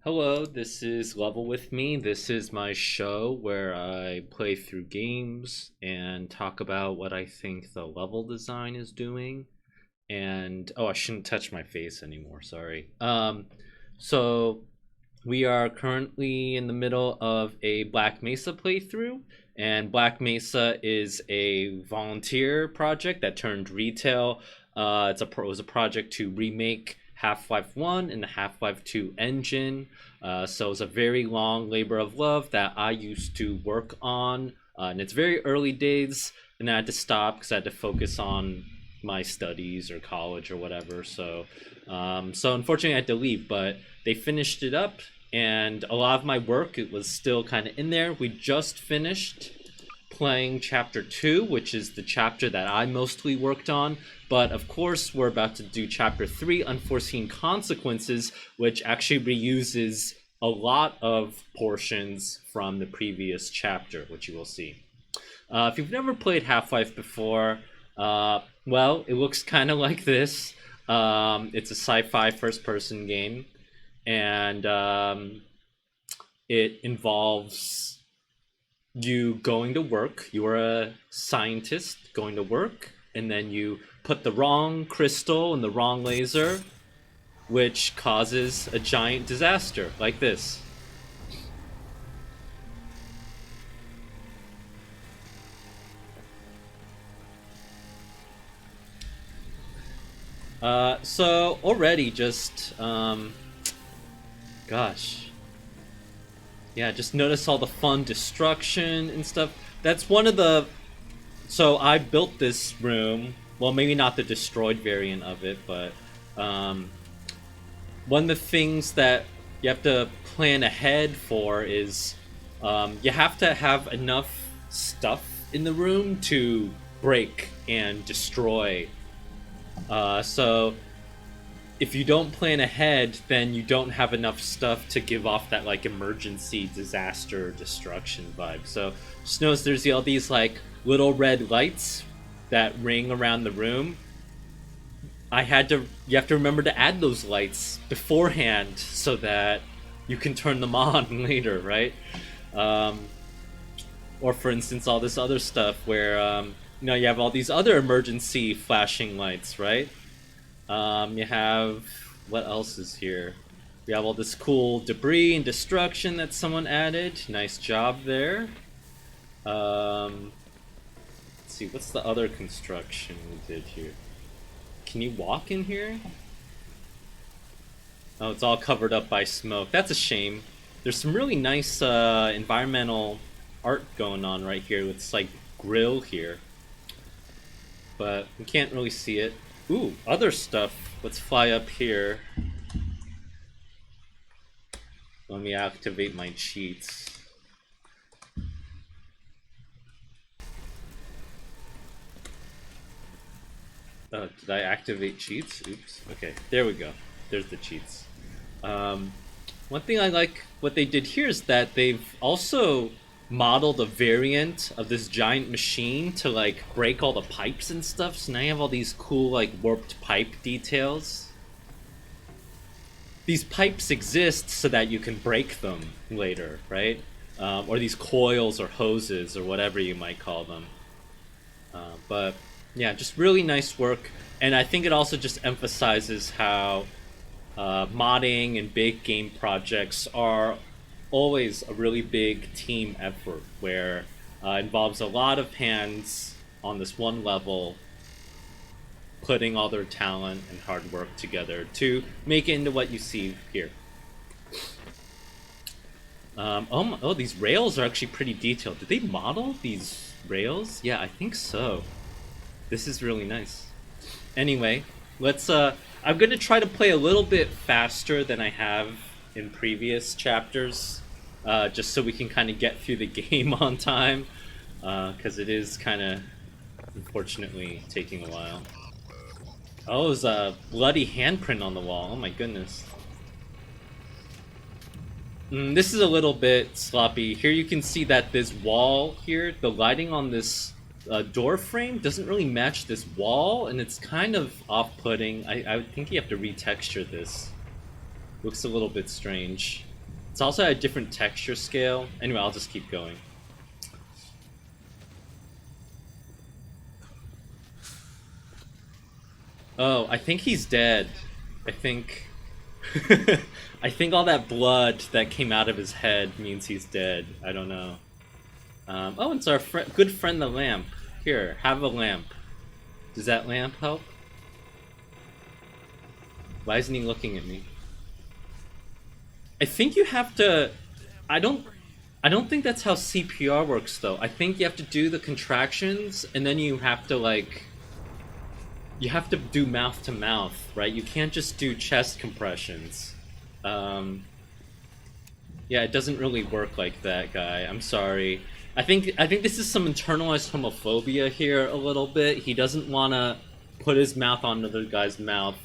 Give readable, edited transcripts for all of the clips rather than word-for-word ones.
Hello, this is Level With Me. This is my show where I play through games and talk about what I think the level design is doing. And oh, I shouldn't touch my face anymore, sorry. So we are currently in the middle of a Black Mesa playthrough, and Black Mesa is a volunteer project that turned retail. It was a project to remake Half-Life 1 and the Half-Life 2 engine. So it was a very long labor of love that I used to work on. In its very early days, and I had to stop because I had to focus on my studies or college or whatever. So unfortunately, I had to leave, but they finished it up, and a lot of my work, it was still kind of in there. We just finished playing chapter 2, which is the chapter that I mostly worked on. But of course, we're about to do chapter 3, Unforeseen Consequences, which actually reuses a lot of portions from the previous chapter, which you will see. If you've never played Half-Life before, well, it looks kind of like this. It's a sci-fi first-person game, and it involves you going to work. You are a scientist going to work, and then you put the wrong crystal in the wrong laser, which causes a giant disaster like this. So already just, gosh. Yeah, just notice all the fun destruction and stuff. That's one of the... So I built this room. Well, maybe not the destroyed variant of it, but one of the things that you have to plan ahead for is you have to have enough stuff in the room to break and destroy. So if you don't plan ahead, then you don't have enough stuff to give off that like emergency disaster destruction vibe. So just notice there's all these like little red lights that ring around the room. You have to remember to add those lights beforehand so that you can turn them on later, right? Or for instance, all this other stuff where you have all these other emergency flashing lights, right? You have, what else is here? We have all this cool debris and destruction that someone added. Nice job there. Let's see, what's the other construction we did here? Can you walk in here? Oh, it's all covered up by smoke. That's a shame. There's some really nice environmental art going on right here with this like grill here. But we can't really see it. Ooh, other stuff. Let's fly up here. Let me activate my cheats. Oh, did I activate cheats? Oops. Okay, there we go. There's the cheats. One thing I like what they did here is that they've also modeled a variant of this giant machine to like break all the pipes and stuff. So now you have all these cool like warped pipe details. These pipes exist so that you can break them later, right? Or these coils or hoses or whatever you might call them. But yeah, just really nice work. And I think it also just emphasizes how modding and big game projects are always a really big team effort where Involves a lot of hands on this one level, putting all their talent and hard work together to make it into what you see here. Oh, these rails are actually pretty detailed. Did they model these rails? Yeah, I think so. This is really nice. Anyway, let's I'm gonna try to play a little bit faster than I have in previous chapters, just so we can kind of get through the game on time, because it is kind of, unfortunately, taking a while. Oh, there's a bloody handprint on the wall. Oh my goodness. This is a little bit sloppy. Here you can see that this wall here, the lighting on this door frame doesn't really match this wall, and it's kind of off-putting. I would think you have to retexture this. Looks a little bit strange. It's also at a different texture scale. Anyway, I'll just keep going. Oh, I think he's dead. I think... I think all that blood that came out of his head means he's dead. I don't know. Oh, it's our good friend the lamp. Here, have a lamp. Does that lamp help? Why isn't he looking at me? I think you have to... I don't think that's how CPR works, though. I think you have to do the contractions, and then you have to, like... You have to do mouth to mouth, right? You can't just do chest compressions. Yeah, it doesn't really work like that, guy. I'm sorry. I think this is some internalized homophobia here a little bit. He doesn't want to put his mouth on another guy's mouth.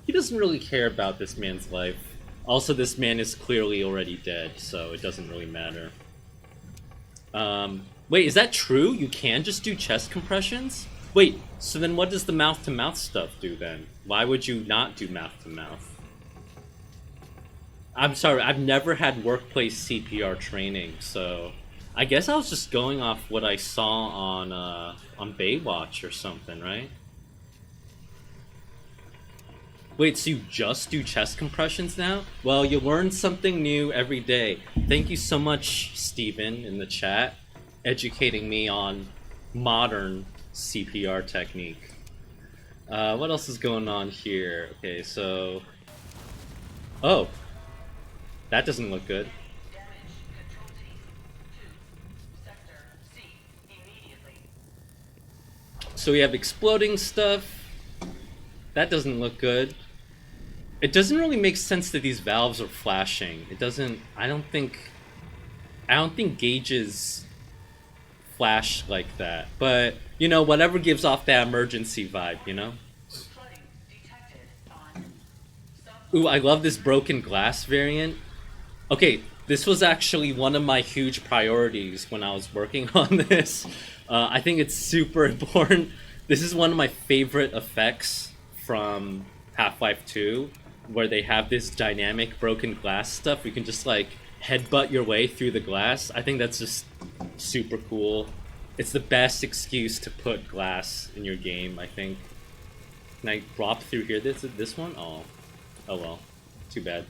He doesn't really care about this man's life. Also, this man is clearly already dead, so it doesn't really matter. Wait, is that true? You can just do chest compressions? Wait, so then what does the mouth-to-mouth stuff do then? Why would you not do mouth-to-mouth? I'm sorry, I've never had workplace CPR training, so... I guess I was just going off what I saw on Baywatch or something, right? Wait, so you just do chest compressions now? Well, you learn something new every day. Thank you so much, Steven, in the chat, educating me on modern CPR technique. What else is going on here? Okay, so... Oh! That doesn't look good. So we have exploding stuff. That doesn't look good. It doesn't really make sense that these valves are flashing. It doesn't... I don't think gauges flash like that. But, you know, whatever gives off that emergency vibe, you know? Ooh, I love this broken glass variant. Okay, this was actually one of my huge priorities when I was working on this. I think it's super important. This is one of my favorite effects from Half-Life 2, where they have this dynamic broken glass stuff. You can just, like, headbutt your way through the glass. I think that's just super cool. It's the best excuse to put glass in your game, I think. Can I drop through here? This one? Oh well. Too bad.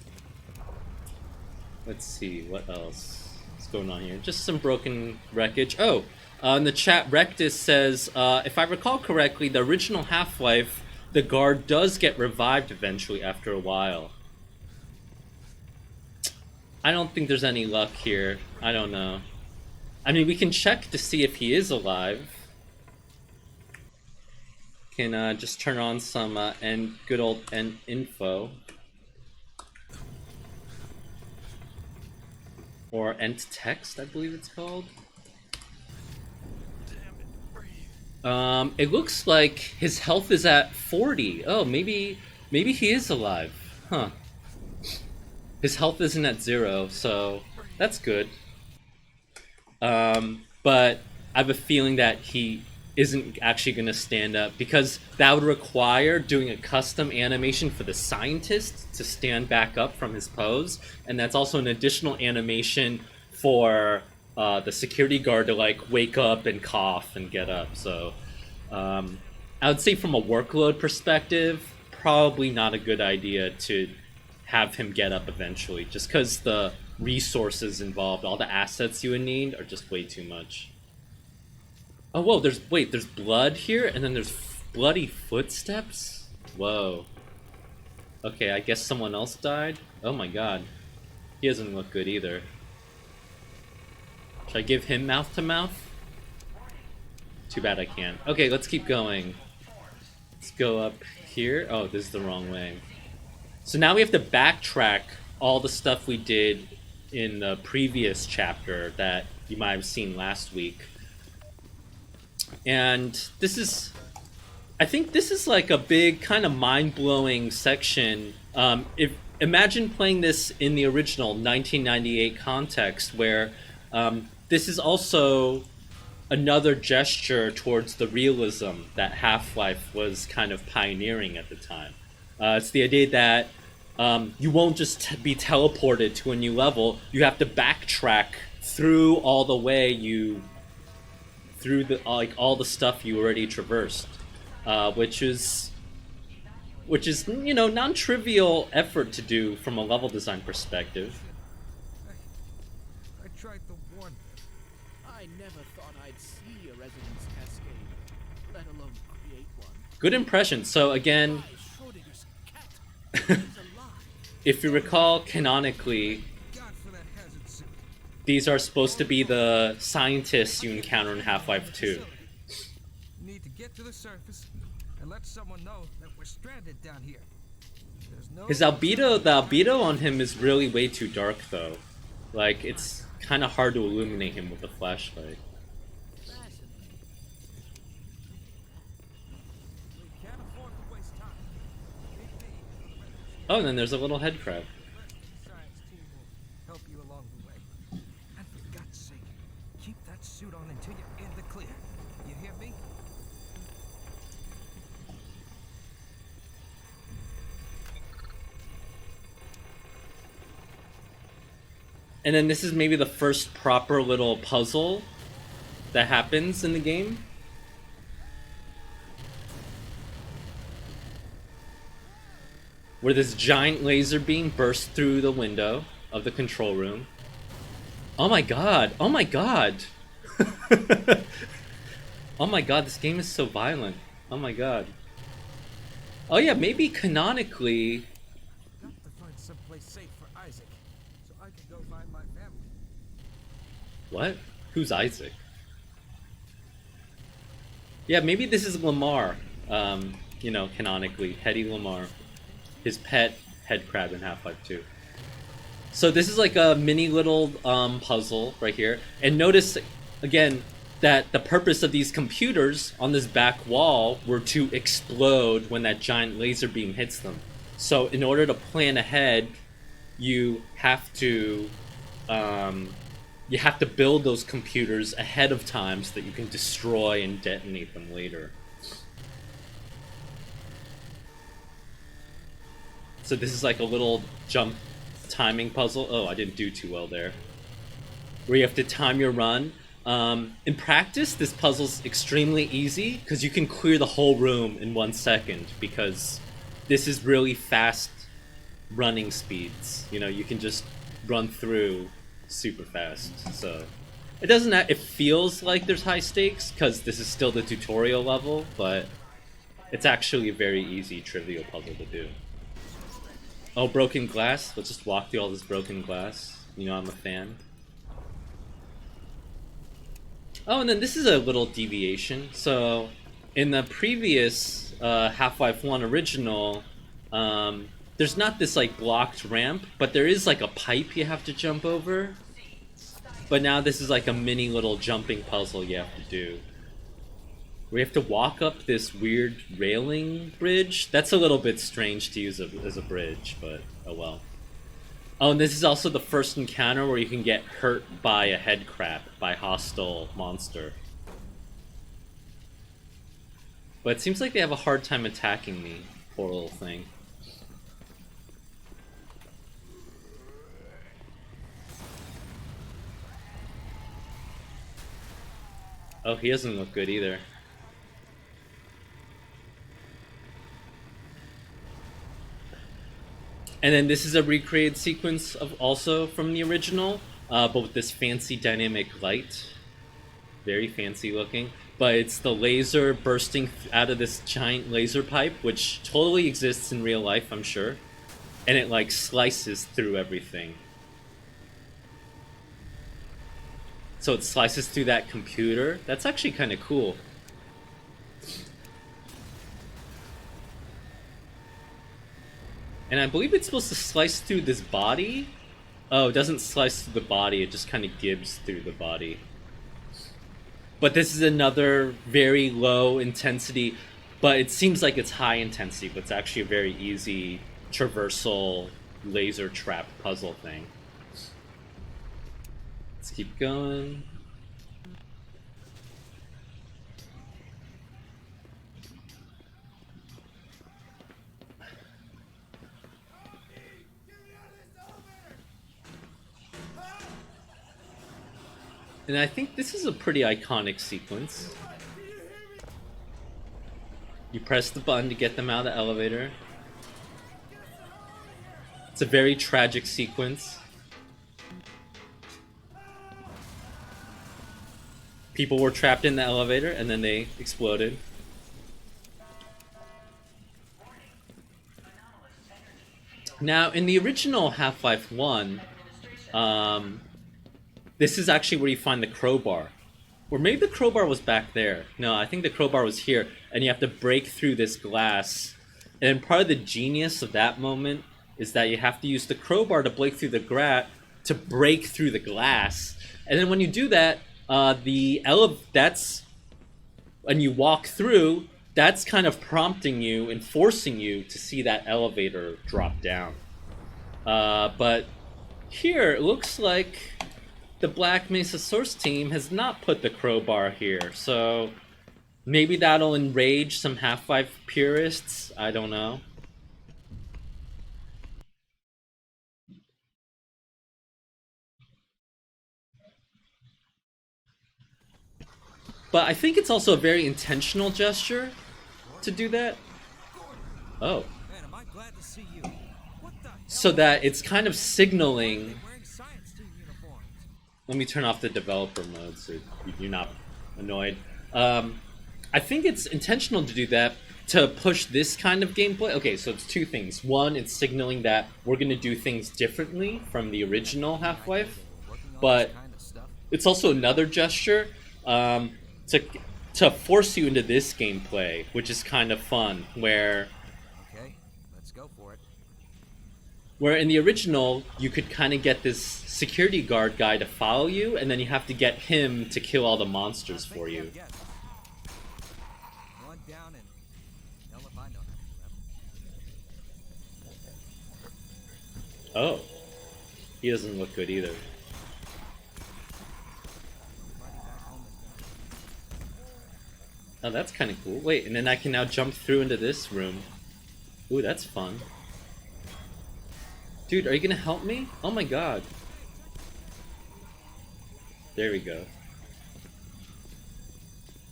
Let's see, what else is going on here? Just some broken wreckage. Oh! In the chat, Rectus says, if I recall correctly, the original Half-Life, the guard does get revived eventually after a while. I don't think there's any luck here. I don't know. I mean, we can check to see if he is alive. Can just turn on some good old info. Or ent text, I believe it's called. It looks like his health is at 40. Oh, maybe he is alive. Huh. His health isn't at 0, so that's good. But I have a feeling that he isn't actually going to stand up, because that would require doing a custom animation for the scientist to stand back up from his pose, and that's also an additional animation for the security guard to, like, wake up and cough and get up. So I would say from a workload perspective, probably not a good idea to have him get up eventually, just because the resources involved, all the assets you would need, are just way too much. Oh, whoa, there's blood here, and then there's bloody footsteps? Whoa. Okay, I guess someone else died? Oh my god. He doesn't look good either. Should I give him mouth to mouth? Too bad I can't. Okay, let's keep going. Let's go up here. Oh, this is the wrong way. So now we have to backtrack all the stuff we did in the previous chapter that you might have seen last week. And this is... I think this is like a big kind of mind-blowing section. Imagine playing this in the original 1998 context where this is also another gesture towards the realism that Half-Life was kind of pioneering at the time. It's the idea that you won't just be teleported to a new level. You have to backtrack through all the way through the all the stuff you already traversed, which is non-trivial effort to do from a level design perspective. I tried to warn them. I never thought I'd see a resonance cascade, let alone create one. Good impression. So again, Schrodinger's cat is alive. if you recall, canonically, God for that hazard suit. these are supposed to be the scientists you encounter in Half-Life 2. Need to get to the surface and let someone know that we're stranded down here. There's no The albedo on him is really way too dark though. Like, it's kind of hard to illuminate him with a flashlight. Fascinating. We can't afford to waste time. Meet me for the rest Oh, and then there's a little head crab. the science team will help you along the way. And for God's sake, keep that suit on until you're in the clear. You hear me? And then this is maybe the first proper little puzzle that happens in the game. Where this giant laser beam bursts through the window of the control room. Oh my god! Oh my god! Oh my god, this game is so violent. Oh my god. Oh yeah, maybe canonically... Got to find someplace safe for Isaac, so I can go find my family. What? Who's Isaac? Yeah, maybe this is Lamar. Canonically. Hetty Lamar. His pet head crab in Half-Life 2. So this is like a mini little puzzle right here. And notice, again, that the purpose of these computers on this back wall were to explode when that giant laser beam hits them. So in order to plan ahead, you have to build those computers ahead of time so that you can destroy and detonate them later. So this is like a little jump timing puzzle. Oh, I didn't do too well there. Where you have to time your run. In practice, this puzzle's extremely easy because you can clear the whole room in 1 second because this is really fast running speeds. You can just run through super fast. So it feels like there's high stakes because this is still the tutorial level, but it's actually a very easy trivial puzzle to do. Oh, broken glass. Let's just walk through all this broken glass. I'm a fan. Oh, and then this is a little deviation. So, in the previous Half-Life 1 original, there's not this like blocked ramp, but there is like a pipe you have to jump over. But now this is like a mini little jumping puzzle you have to do. We have to walk up this weird railing bridge. That's a little bit strange to use as a bridge, but oh well. Oh, and this is also the first encounter where you can get hurt by a head crab, by a hostile monster. But it seems like they have a hard time attacking me, poor little thing. Oh, he doesn't look good either. And then this is a recreated sequence of also from the original, but with this fancy dynamic light. very fancy looking. But it's the laser bursting out of this giant laser pipe, which totally exists in real life, I'm sure. And it like slices through everything. So it slices through that computer. That's actually kind of cool. And I believe it's supposed to slice through this body. Oh, it doesn't slice through the body, it just kind of gibs through the body. But this is another very low intensity, but it seems like it's high intensity, but it's actually a very easy traversal laser trap puzzle thing. Let's keep going. And I think this is a pretty iconic sequence. You press the button to get them out of the elevator. It's a very tragic sequence. People were trapped in the elevator and then they exploded. Now, in the original Half-Life 1, this is actually where you find the crowbar. Or maybe the crowbar was back there. No, I think the crowbar was here. And you have to break through this glass. And part of the genius of that moment is that you have to use the crowbar to break through the glass. And then when you do that, that's when you walk through, that's kind of prompting you and forcing you to see that elevator drop down. But here, it looks like the Black Mesa source team has not put the crowbar here, so maybe that'll enrage some Half-Life purists. I don't know. But I think it's also a very intentional gesture to do that. Oh. Man, am I glad to see you. What the hell? So that it's kind of signaling. Wearing science team uniforms. Let me turn off the developer mode so you're not annoyed. I think it's intentional to do that to push this kind of gameplay. Okay, so it's two things. One, it's signaling that we're going to do things differently from the original Half-Life, but it's also another gesture to force you into this gameplay, which is kind of fun, where Okay, let's go for it. where in the original, you could kind of get this security guard guy to follow you, and then you have to get him to kill all the monsters for you. One down and hell if I know how to Oh. He doesn't look good either. Oh, that's kind of cool. Wait, and then I can now jump through into this room. Ooh, that's fun. Dude, are you gonna help me? Oh my god. There we go.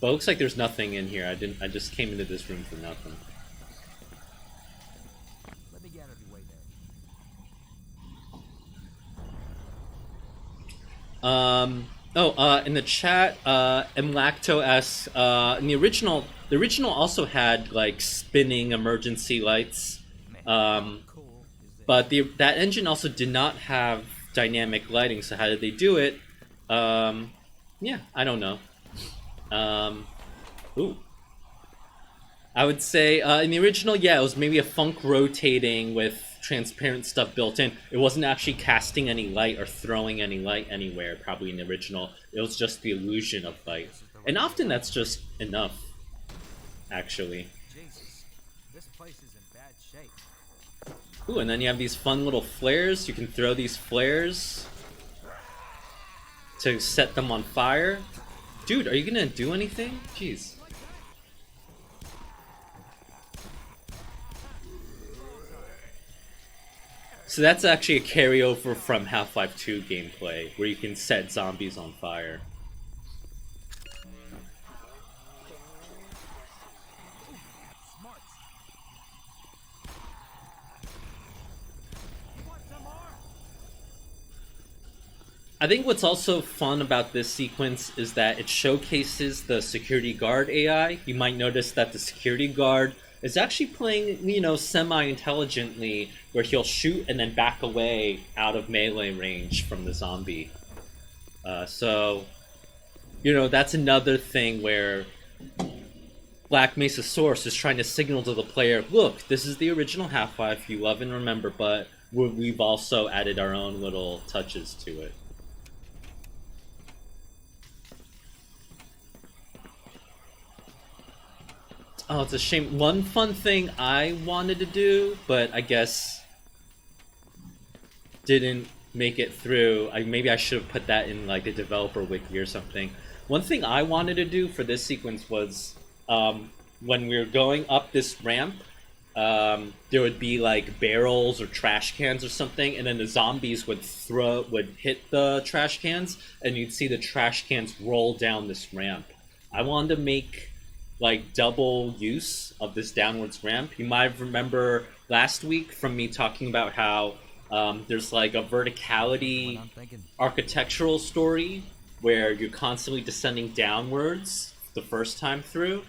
But it looks like there's nothing in here. I just came into this room for nothing. Let me get out of your way there. In the chat, Mlacto asks, in the original also had like spinning emergency lights. Cool. Is But that engine also did not have dynamic lighting, so how did they do it? Yeah, I don't know. Ooh. I would say in the original, yeah, it was maybe a funk rotating with transparent stuff built in. It wasn't actually casting any light or throwing any light anywhere, probably in the original. It was just the illusion of light. And often that's just enough, actually. Jesus, this place is in bad shape. Ooh, and then you have these fun little flares. You can throw these flares to set them on fire. Dude, are you gonna do anything? Jeez. So that's actually a carryover from Half-Life 2 gameplay, where you can set zombies on fire. Smarts. You want some more? I think what's also fun about this sequence is that it showcases the security guard AI. You might notice that the security guard is actually playing, semi-intelligently, where he'll shoot and then back away out of melee range from the zombie. So, that's another thing where Black Mesa Source is trying to signal to the player, look, this is the original Half-Life you love and remember, but we've also added our own little touches to it. Oh, it's a shame. One fun thing I wanted to do, but I guess didn't make it through. Maybe I should have put that in like a developer wiki or something. One thing I wanted to do for this sequence was when we were going up this ramp, there would be like barrels or trash cans or something, and then the zombies would hit the trash cans, and you'd see the trash cans roll down this ramp. I wanted to make like double use of this downwards ramp. You might remember last week from me talking about how there's like a verticality architectural story where you're constantly descending downwards the first time through,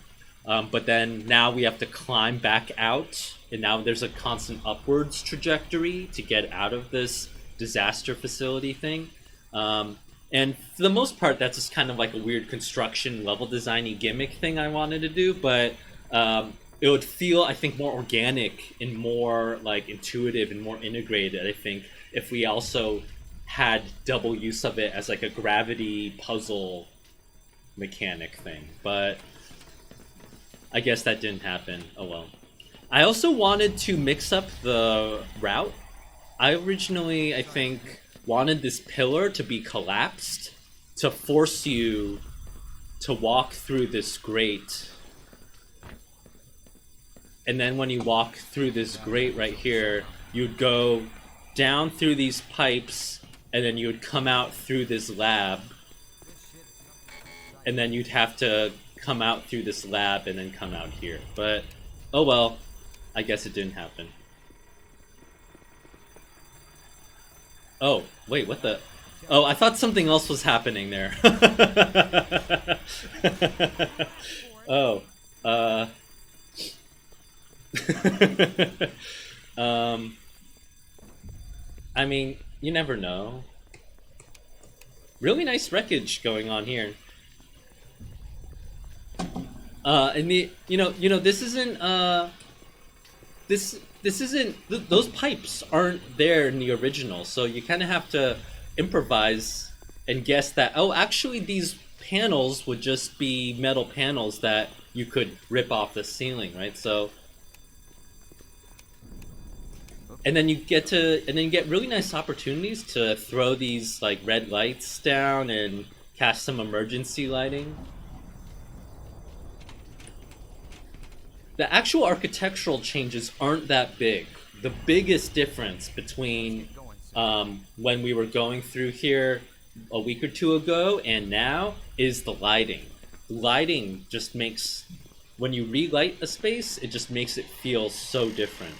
but then now we have to climb back out, and now there's a constant upwards trajectory to get out of this disaster facility thing. And for the most part, that's just kind of like a weird construction level design-y gimmick thing I wanted to do, but it would feel, I think, more organic and more like intuitive and more integrated, I think, if we also had double use of it as like a gravity puzzle mechanic thing. But I guess that didn't happen. Oh well. I also wanted to mix up the route. I originally, I think, wanted this pillar to be collapsed to force you to walk through this grate. And then when you walk through this grate right here, you'd go down through these pipes, and then you would come out through this lab. And then you'd have to come out through this lab and then come out here. But, oh well, I guess it didn't happen. Oh, wait, what the? Oh, I thought something else was happening there. Oh, I mean, you never know. Really nice wreckage going on here. And this isn't, this isn't, those pipes aren't there in the original, so you kind of have to improvise and guess that, oh, actually these panels would just be metal panels that you could rip off the ceiling, right? So, and then you get really nice opportunities to throw these like red lights down and cast some emergency lighting. The actual architectural changes aren't that big. The biggest difference between when we were going through here a week or two ago and now is the lighting. The lighting just makes, when you relight a space, it just makes it feel so different.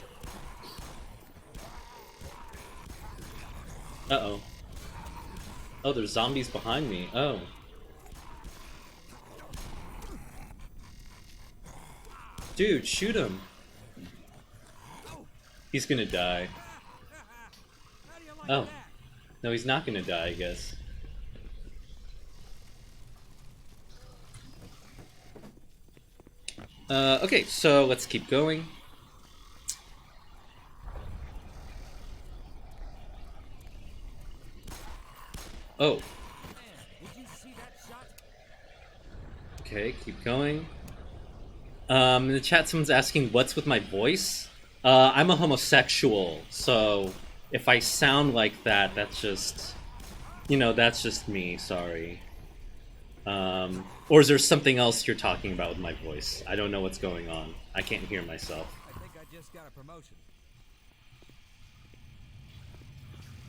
Uh-oh. Oh, there's zombies behind me. Oh. Dude, shoot him. He's gonna die. Oh. No, he's not gonna die, I guess. Okay, so let's keep going. Oh. Okay, keep going. In the chat, someone's asking, what's with my voice? I'm a homosexual, so if I sound like that, that's just, that's just me, sorry. Or is there something else you're talking about with my voice? I don't know what's going on. I can't hear myself. I think I just got a promotion.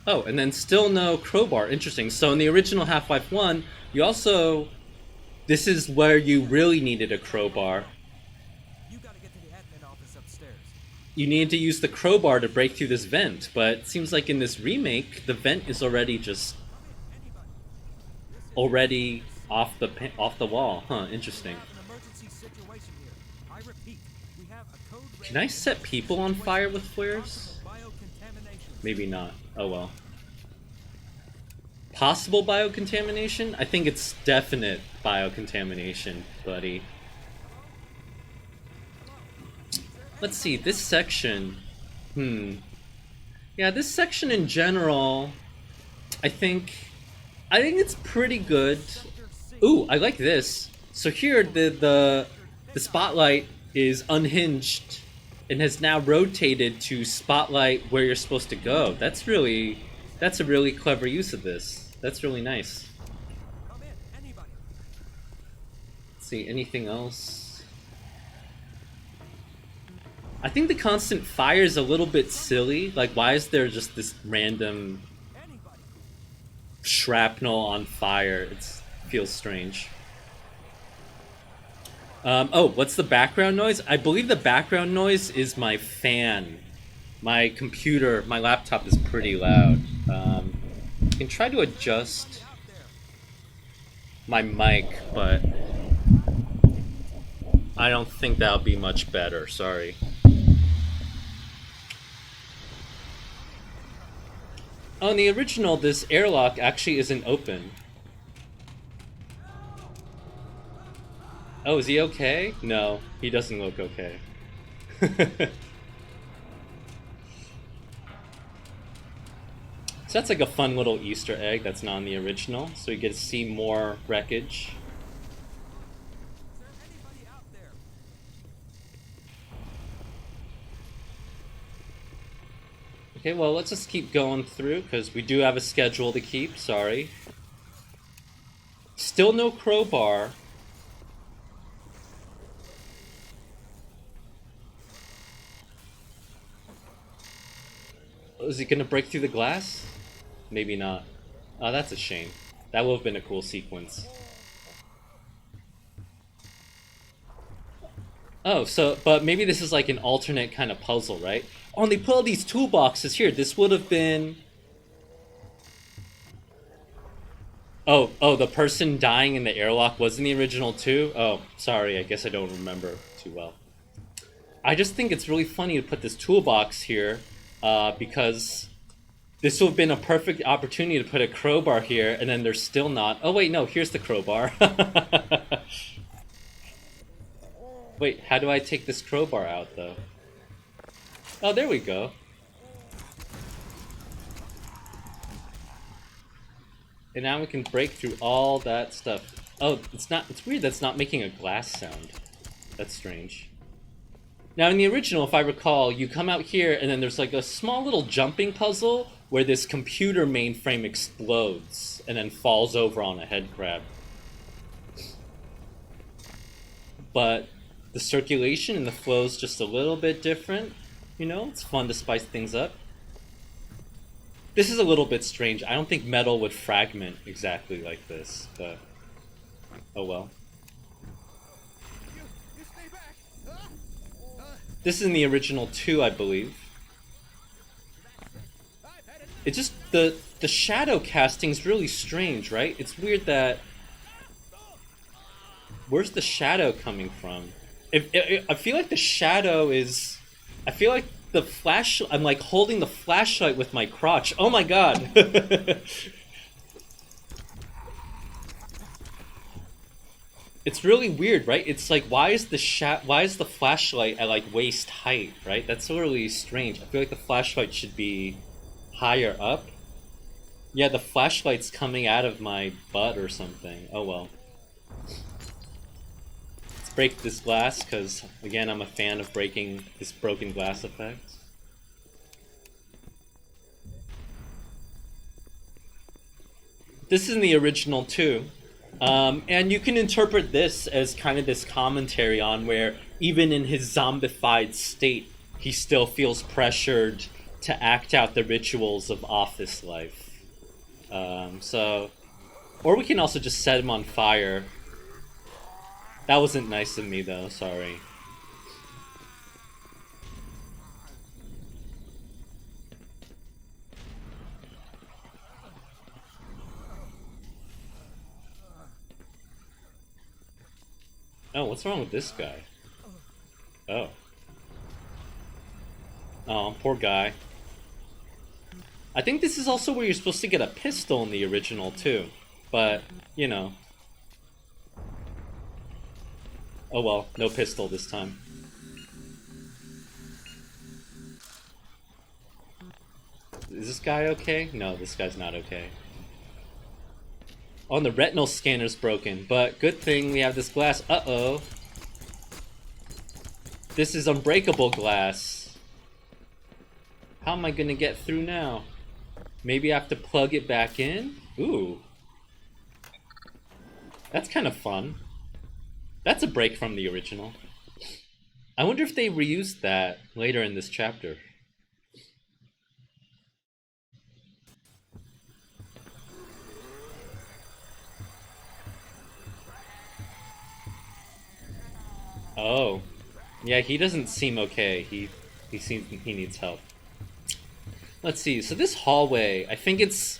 Oh, and then still no crowbar. Interesting. So in the original Half-Life 1, you also... This is where you really needed a crowbar. You gotta get to the admin office upstairs. You needed to use the crowbar to break through this vent, but it seems like in this remake, the vent is already just already off the wall. Huh, interesting. We have an emergency situation here. I repeat, we have a code red Can I set people on fire with flares? possible biocontamination. Maybe not. Oh well. Possible biocontamination? I think it's definite biocontamination, buddy. Let's see, this section... Yeah, this section in general, I think it's pretty good. Ooh, I like this. So here, the spotlight is unhinged and has now rotated to spotlight where you're supposed to go. That's a really clever use of this. That's really nice. Come in, anybody. Let's see, anything else? I think the constant fire is a little bit silly. Like, why is there just this random Anybody. shrapnel on fire? It feels strange. Oh, what's the background noise? I believe the background noise is my fan. My computer, my laptop is pretty loud. I can try to adjust my mic, but I don't think that'll be much better. Sorry. Oh, in the original, this airlock actually isn't open. Oh, is he okay? No, he doesn't look okay. So that's like a fun little Easter egg that's not in the original, so you get to see more wreckage. Is there anybody out there? Okay, well, let's just keep going through, because we do have a schedule to keep, sorry. Still no crowbar. Is he gonna break through the glass? Maybe not. Oh, that's a shame. That would have been a cool sequence. Oh, so, but maybe this is like an alternate kind of puzzle, right? Oh, and they put all these toolboxes here. This would have been... Oh, the person dying in the airlock was in the original too? Oh, sorry, I guess I don't remember too well. I just think it's really funny to put this toolbox here, because this would have been a perfect opportunity to put a crowbar here, and then there's still not. Oh wait, no, here's the crowbar. Wait, how do I take this crowbar out, though? Oh, there we go. And now we can break through all that stuff. Oh, it's weird that's not making a glass sound. That's strange. Now, in the original, if I recall, you come out here, and then there's like a small little jumping puzzle where this computer mainframe explodes and then falls over on a head crab. But the circulation and the flow is just a little bit different. You know, it's fun to spice things up. This is a little bit strange. I don't think metal would fragment exactly like this, but oh well. You stay back. This is in the original too, I believe. It's just the shadow casting's really strange, right? It's weird that... Where's the shadow coming from? I feel like the shadow is... I feel like the flash... I'm like holding the flashlight with my crotch. Oh my god! It's really weird, right? It's like, why is the flashlight at like waist height, right? That's really strange. I feel like the flashlight should be higher up. Yeah, the flashlight's coming out of my butt or something. Oh well. Let's break this glass, because again, I'm a fan of breaking this broken glass effect. This is in the original too. And you can interpret this as kind of this commentary on where even in his zombified state, he still feels pressured to act out the rituals of office life. Or we can also just set him on fire. That wasn't nice of me though, sorry. what's wrong with this guy? Oh. Oh, poor guy. I think this is also where you're supposed to get a pistol in the original, too. But, you know. Oh well, no pistol this time. Is this guy okay? No, this guy's not okay. Oh, and the retinal scanner's broken, but good thing we have this glass. Uh-oh. This is unbreakable glass. How am I gonna get through now? Maybe I have to plug it back in? Ooh. That's kind of fun. That's a break from the original. I wonder if they reused that later in this chapter. Oh. Yeah, he doesn't seem okay. He seems he needs help. Let's see. So this hallway, I think it's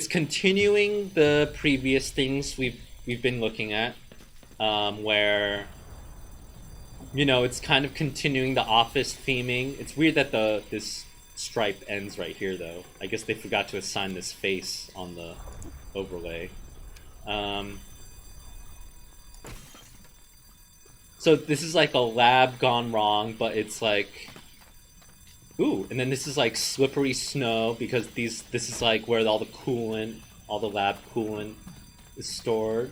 continuing the previous things we've been looking at, where you know it's kind of continuing the office theming. It's weird that this stripe ends right here though. I guess they forgot to assign this face on the overlay. So this is like a lab gone wrong, but it's like, ooh, and then this is like slippery snow because this is like where all the coolant, all the lab coolant is stored.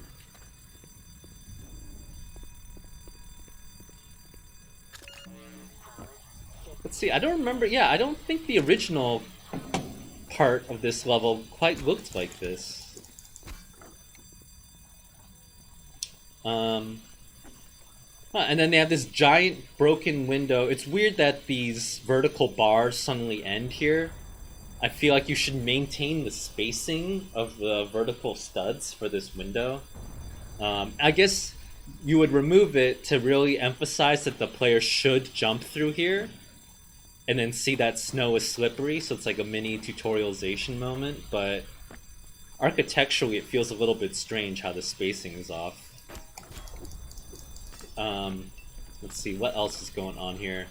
Let's see, I don't remember, yeah, I don't think the original part of this level quite looked like this. And then they have this giant broken window. It's weird that these vertical bars suddenly end here. I feel like you should maintain the spacing of the vertical studs for this window. I guess you would remove it to really emphasize that the player should jump through here and then see that snow is slippery, so it's like a mini tutorialization moment, but architecturally it feels a little bit strange how the spacing is off. Let's see, what else is going on here?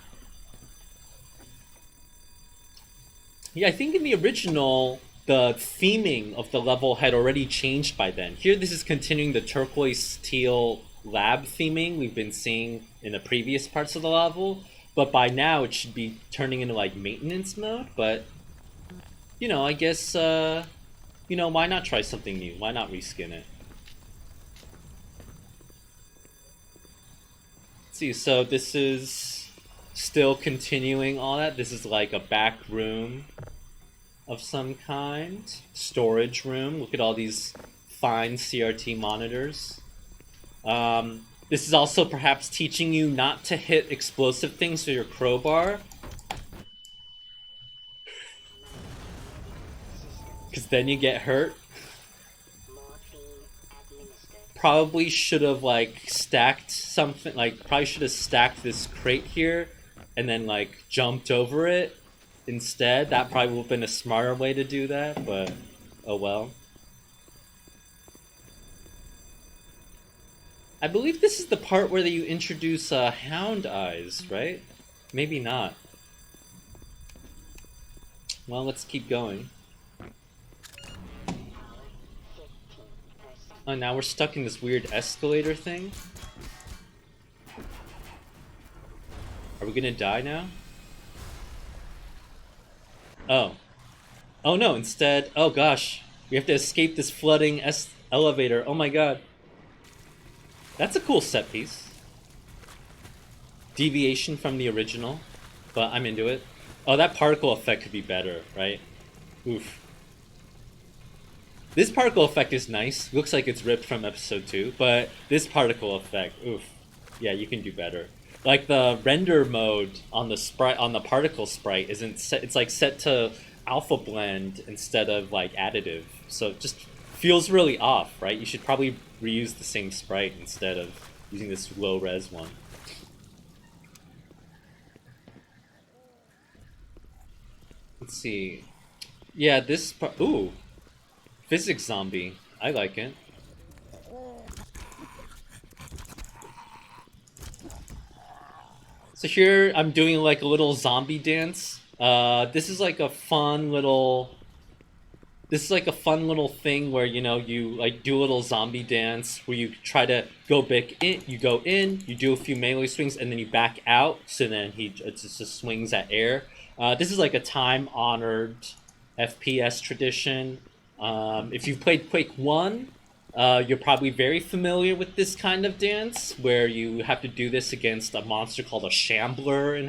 Yeah, I think in the original, the theming of the level had already changed by then. Here, this is continuing the turquoise teal lab theming we've been seeing in the previous parts of the level, but by now it should be turning into like maintenance mode, but you know, I guess, you know, why not try something new? Why not reskin it? See, so this is still continuing all that. This is like a back room of some kind. Storage room. Look at all these fine CRT monitors. This is also perhaps teaching you not to hit explosive things with your crowbar. Because then you get hurt. Probably should have like stacked something, like probably should have stacked this crate here and then like jumped over it instead. That probably would have been a smarter way to do that, but oh well. I believe this is the part where you introduce hound eyes, right? Maybe not. Well, let's keep going. Oh, now we're stuck in this weird escalator thing. Are we gonna die now? Oh. Oh no, instead... Oh gosh. We have to escape this flooding elevator. Oh my god. That's a cool set piece. Deviation from the original. But I'm into it. Oh, that particle effect could be better, right? Oof. This particle effect is nice. Looks like it's ripped from episode 2, but this particle effect, oof. Yeah, you can do better. Like the render mode on the sprite, on the particle sprite isn't set, it's like set to alpha blend instead of like additive. So it just feels really off, right? You should probably reuse the same sprite instead of using this low res one. Let's see. Yeah, this part, ooh. Physics zombie. I like it. So here I'm doing like a little zombie dance. This is like a fun little. This is like a fun little thing where you like do a little zombie dance where you try to go back in. You go in, you do a few melee swings, and then you back out. So then it just swings at air. This is like a time honored FPS tradition. If you've played Quake 1, you're probably very familiar with this kind of dance where you have to do this against a monster called a Shambler in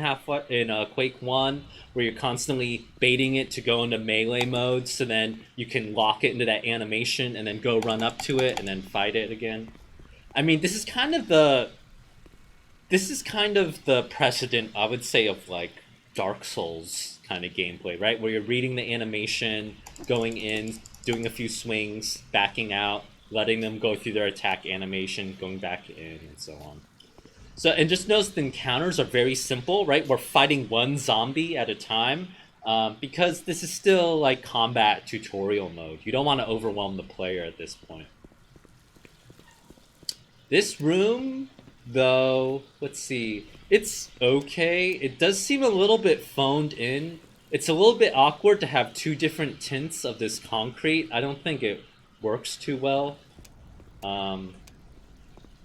Quake 1, where you're constantly baiting it to go into melee mode so then you can lock it into that animation and then go run up to it and then fight it again. I mean, this is kind of the precedent, I would say, of like Dark Souls kind of gameplay, right? Where you're reading the animation, going in, doing a few swings, backing out, letting them go through their attack animation, going back in, and so on. So, and just notice the encounters are very simple, right? We're fighting one zombie at a time, because this is still like combat tutorial mode. You don't want to overwhelm the player at this point. This room, though, let's see, it's okay. It does seem a little bit phoned in. It's a little bit awkward to have two different tints of this concrete. I don't think it works too well.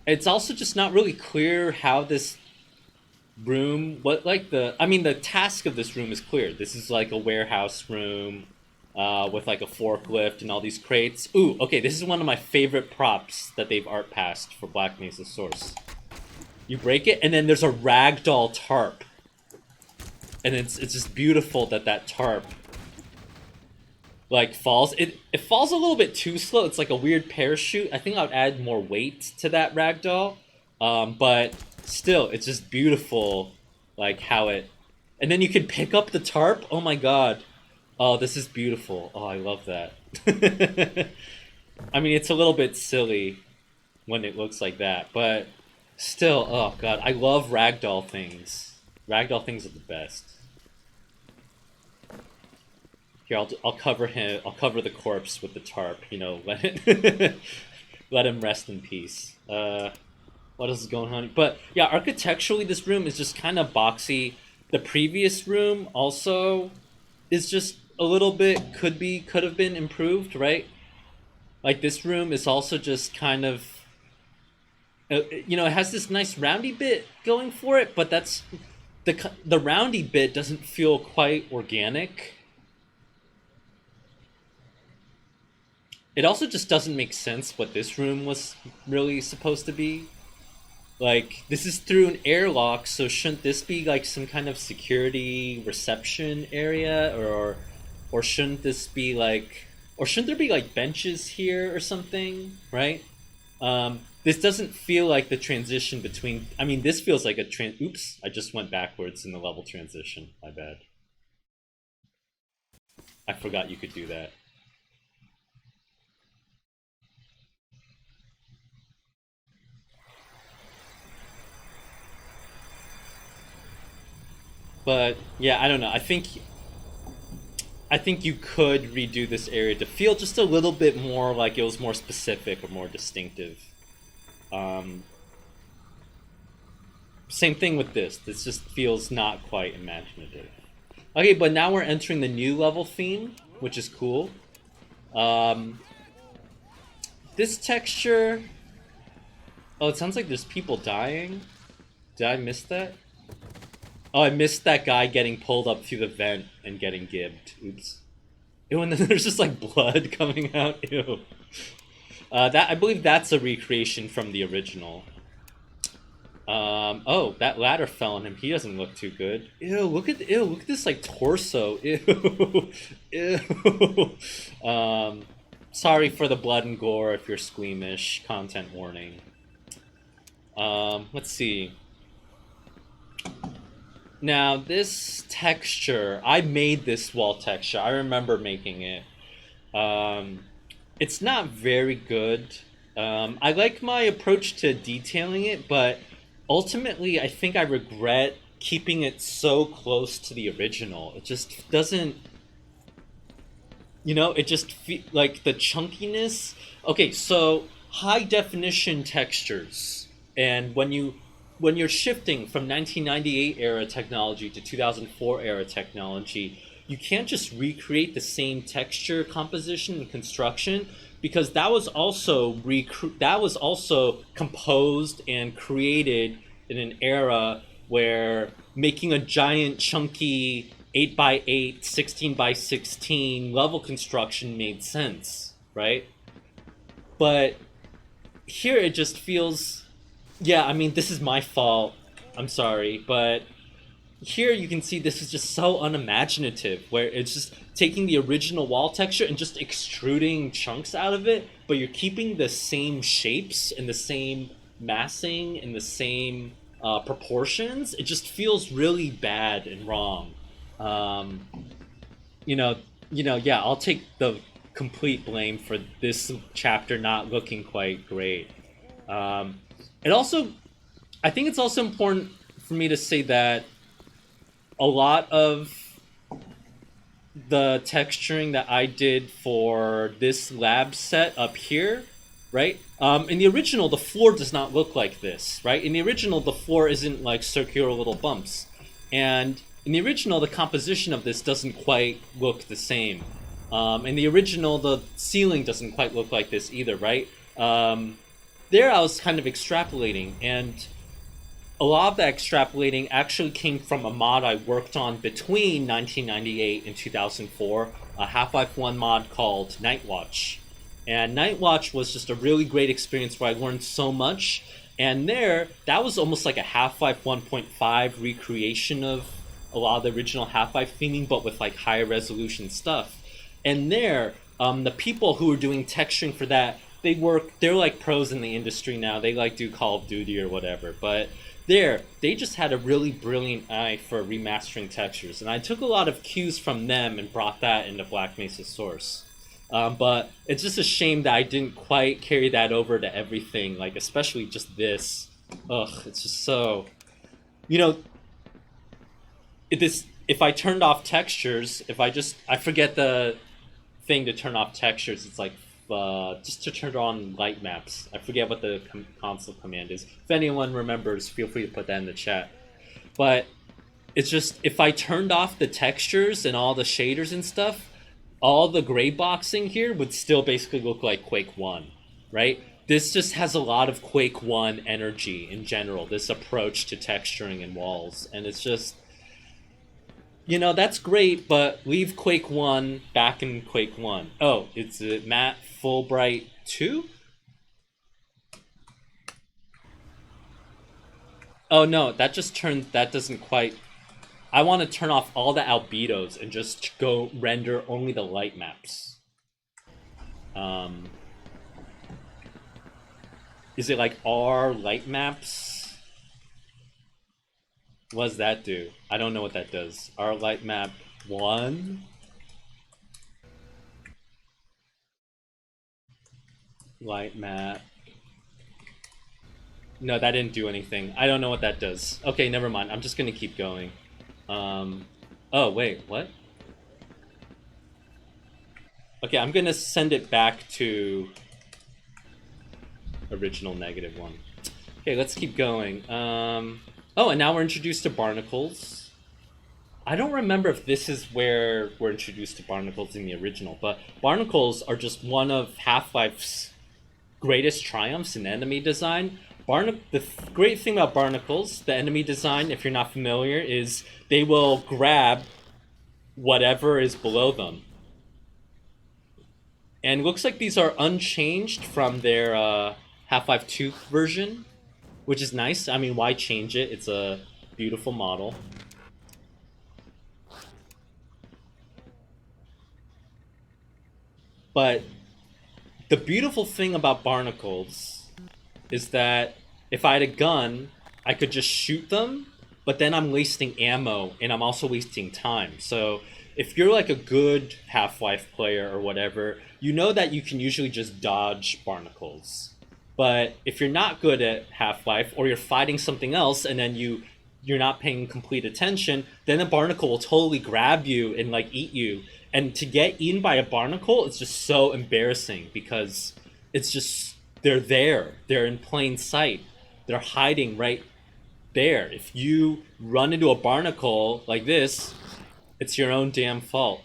It's also just not really clear how this room, the task of this room is clear. This is like a warehouse room with like a forklift and all these crates. Ooh, okay, this is one of my favorite props that they've art passed for Black Mesa Source. You break it, and then there's a ragdoll tarp. And it's just beautiful that tarp like falls. It falls a little bit too slow. It's like a weird parachute. I think I would add more weight to that ragdoll. But still, it's just beautiful, like how it. And then you can pick up the tarp. Oh my god. Oh, this is beautiful. Oh, I love that. I mean, it's a little bit silly when it looks like that, but still, oh god, I love ragdoll things. Ragdoll things are the best. Here, I'll cover him. I'll cover the corpse with the tarp. Let it let him rest in peace. What else is going on? But yeah, architecturally, this room is just kind of boxy. The previous room also is just a little bit could have been improved, right? Like this room is also just kind of it has this nice roundy bit going for it, but that's the roundy bit doesn't feel quite organic. It also just doesn't make sense what this room was really supposed to be. Like, this is through an airlock, so shouldn't this be like some kind of security reception area, or shouldn't this be like, or shouldn't there be like benches here or something, right? This doesn't feel like the transition between. I mean, this feels like Oops, I just went backwards in the level transition. My bad. I forgot you could do that. But yeah, I don't know. I think you could redo this area to feel just a little bit more like it was more specific or more distinctive. Same thing with this. This just feels not quite imaginative. Okay, but now we're entering the new level theme, which is cool. This texture. Oh, it sounds like there's people dying. Did I miss that? Oh, I missed that guy getting pulled up through the vent and getting gibbed. Oops. Ew, and then there's just like blood coming out. Ew. I believe that's a recreation from the original. Oh, that ladder fell on him. He doesn't look too good. Ew, look at this like torso. Ew. Ew. Sorry for the blood and gore if you're squeamish. Content warning. Let's see. Now, this texture, I made this wall texture. I remember making it. It's not very good. I like my approach to detailing it, but ultimately, I think I regret keeping it so close to the original. It just doesn't... it just like the chunkiness. Okay, so high definition textures. And when you when you're shifting from 1998 era technology to 2004 era technology, you can't just recreate the same texture composition and construction, because that was also composed and created in an era where making a giant chunky 8 by 8 16 by 16 level construction made sense, right? But here it just feels, yeah, I mean, this is my fault. I'm sorry, but here you can see this is just so unimaginative, where it's just taking the original wall texture and just extruding chunks out of it, but you're keeping the same shapes and the same massing and the same proportions. It just feels really bad and wrong. Um, you know, yeah, I'll take the complete blame for this chapter not looking quite great. Um, it also, I think it's also important for me to say that a lot of the texturing that I did for this lab set up here, right? In the original, the floor does not look like this, right? In the original, the floor isn't like circular little bumps. And in the original, the composition of this doesn't quite look the same. In the original, the ceiling doesn't quite look like this either, right? There, I was kind of extrapolating, and a lot of that extrapolating actually came from a mod I worked on between 1998 and 2004, a Half-Life 1 mod called Night Watch. And Night Watch was just a really great experience where I learned so much. And there, that was almost like a Half-Life 1.5 recreation of a lot of the original Half-Life theming, but with like higher resolution stuff. And there, the people who were doing texturing for that, they're like pros in the industry now. They like do Call of Duty or whatever. But there, they just had a really brilliant eye for remastering textures, and I took a lot of cues from them and brought that into Black Mesa Source. But it's just a shame that I didn't quite carry that over to everything, like especially just this. Ugh, it's just so, you know, if I turned off textures, I forget the thing to turn off textures. It's like just to turn on light maps. I forget what the console command is. If anyone remembers, feel free to put that in the chat. But it's just, if I turned off the textures and all the shaders and stuff, all the gray boxing here would still basically look like Quake 1, right? This just has a lot of Quake 1 energy in general, this approach to texturing and walls. And it's just, that's great, but leave Quake 1 back in Quake 1. Oh, it's Matt Fulbright 2? Oh no, that doesn't quite... I want to turn off all the albedos and just go render only the light maps. Is it like R light maps? What does that do? I don't know what that does. R light map 1? Light map. No, that didn't do anything. I don't know what that does. Okay, never mind. I'm just gonna keep going. Oh, wait, what? Okay, I'm gonna send it back to original -1. Okay, let's keep going. Oh, and now we're introduced to barnacles. I don't remember if this is where we're introduced to barnacles in the original, but barnacles are just one of Half-Life's greatest triumphs in enemy design. The great thing about barnacles, the enemy design, if you're not familiar, is they will grab whatever is below them. And it looks like these are unchanged from their Half-Life 2 version, which is nice. I mean, why change it? It's a beautiful model. But the beautiful thing about barnacles is that if I had a gun, I could just shoot them, but then I'm wasting ammo and I'm also wasting time. So if you're like a good Half-Life player or whatever, you know that you can usually just dodge barnacles. But if you're not good at Half-Life, or you're fighting something else and then you're not paying complete attention, then a barnacle will totally grab you and like eat you. And to get eaten by a barnacle, it's just so embarrassing, because it's just, they're there. They're in plain sight. They're hiding right there. If you run into a barnacle like this, it's your own damn fault.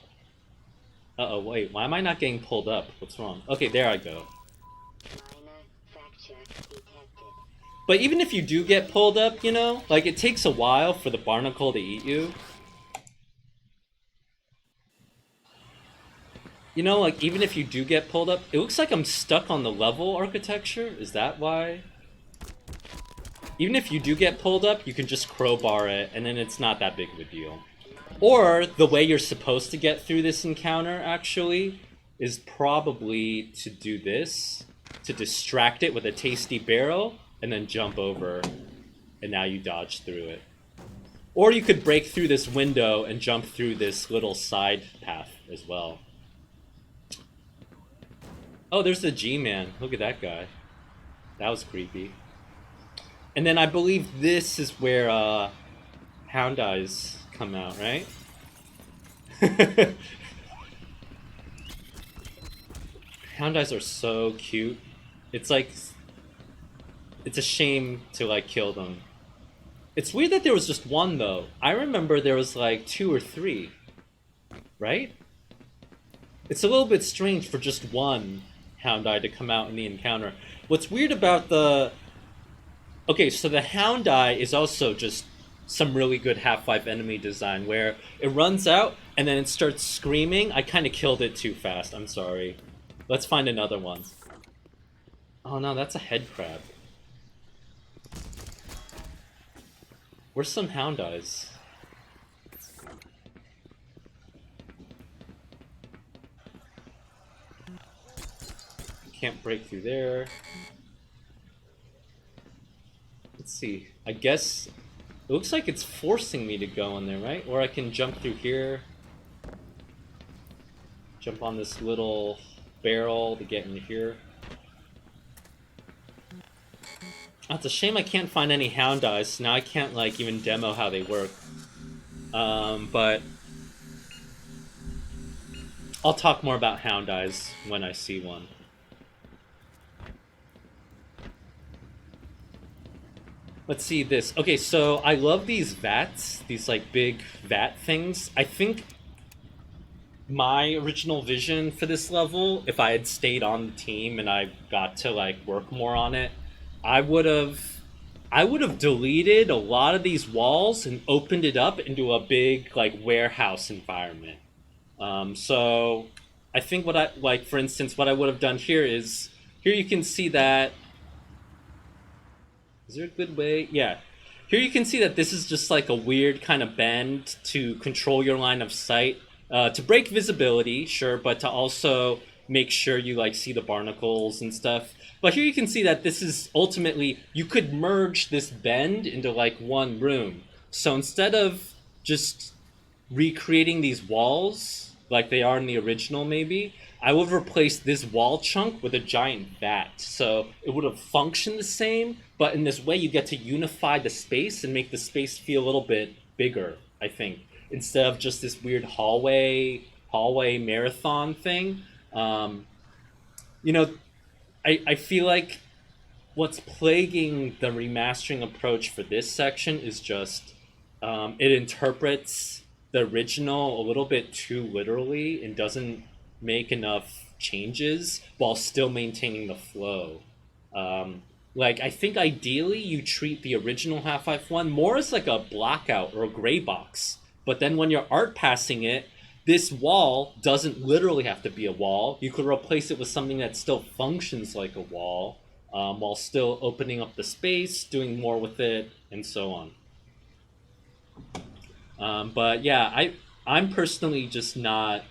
Uh-oh, wait, why am I not getting pulled up? What's wrong? Okay, there I go. But even if you do get pulled up, you know, like, it takes a while for the barnacle to eat you. You know, like, even if you do get pulled up, it looks like I'm stuck on the level architecture. Is that why? Even if you do get pulled up, you can just crowbar it, and then it's not that big of a deal. Or, the way you're supposed to get through this encounter, actually, is probably to do this. To distract it with a tasty barrel, and then jump over, and now you dodge through it. Or you could break through this window and jump through this little side path as well. Oh, there's the G-Man. Look at that guy. That was creepy. And then I believe this is where Hound Eyes come out, right? Hound Eyes are so cute. It's like... It's a shame to, like, kill them. It's weird that there was just one, though. I remember there was, like, 2 or 3. Right? It's a little bit strange for just one Hound Eye to come out in the encounter. What's weird about the... Okay, so the Hound Eye is also just some really good Half-Life enemy design, where it runs out, and then it starts screaming. I kind of killed it too fast, I'm sorry. Let's find another one. Oh no, that's a head crab. Where's some Hound Eyes? Can't break through there. Let's see. I guess it looks like it's forcing me to go in there, right? Or I can jump through here. Jump on this little barrel to get in here. Oh, it's a shame I can't find any Hound Eyes, so now I can't, like, even demo how they work. But I'll talk more about Hound Eyes when I see one. Let's see this. Okay, so I love these vats, these, like, big vat things. I think my original vision for this level, if I had stayed on the team and I got to, like, work more on it, I would have deleted a lot of these walls and opened it up into a big, like, warehouse environment. So I think what I, like, for instance, what I would have done here is, here you can see that, is there a good way? Yeah. Here you can see that this is just like a weird kind of bend to control your line of sight. To break visibility, sure, but to also make sure you, like, see the barnacles and stuff. But here you can see that this is ultimately, you could merge this bend into, like, one room. So instead of just recreating these walls, like they are in the original maybe, I would have replaced this wall chunk with a giant vat. So it would have functioned the same, but in this way you get to unify the space and make the space feel a little bit bigger, I think. Instead of just this weird hallway marathon thing. You know, I feel like what's plaguing the remastering approach for this section is just it interprets the original a little bit too literally and doesn't make enough changes while still maintaining the flow. Like, I think ideally you treat the original Half-Life 1 more as like a blackout or a gray box. But then when you're art passing it, this wall doesn't literally have to be a wall. You could replace it with something that still functions like a wall, while still opening up the space, doing more with it, and so on. But yeah, I'm personally just not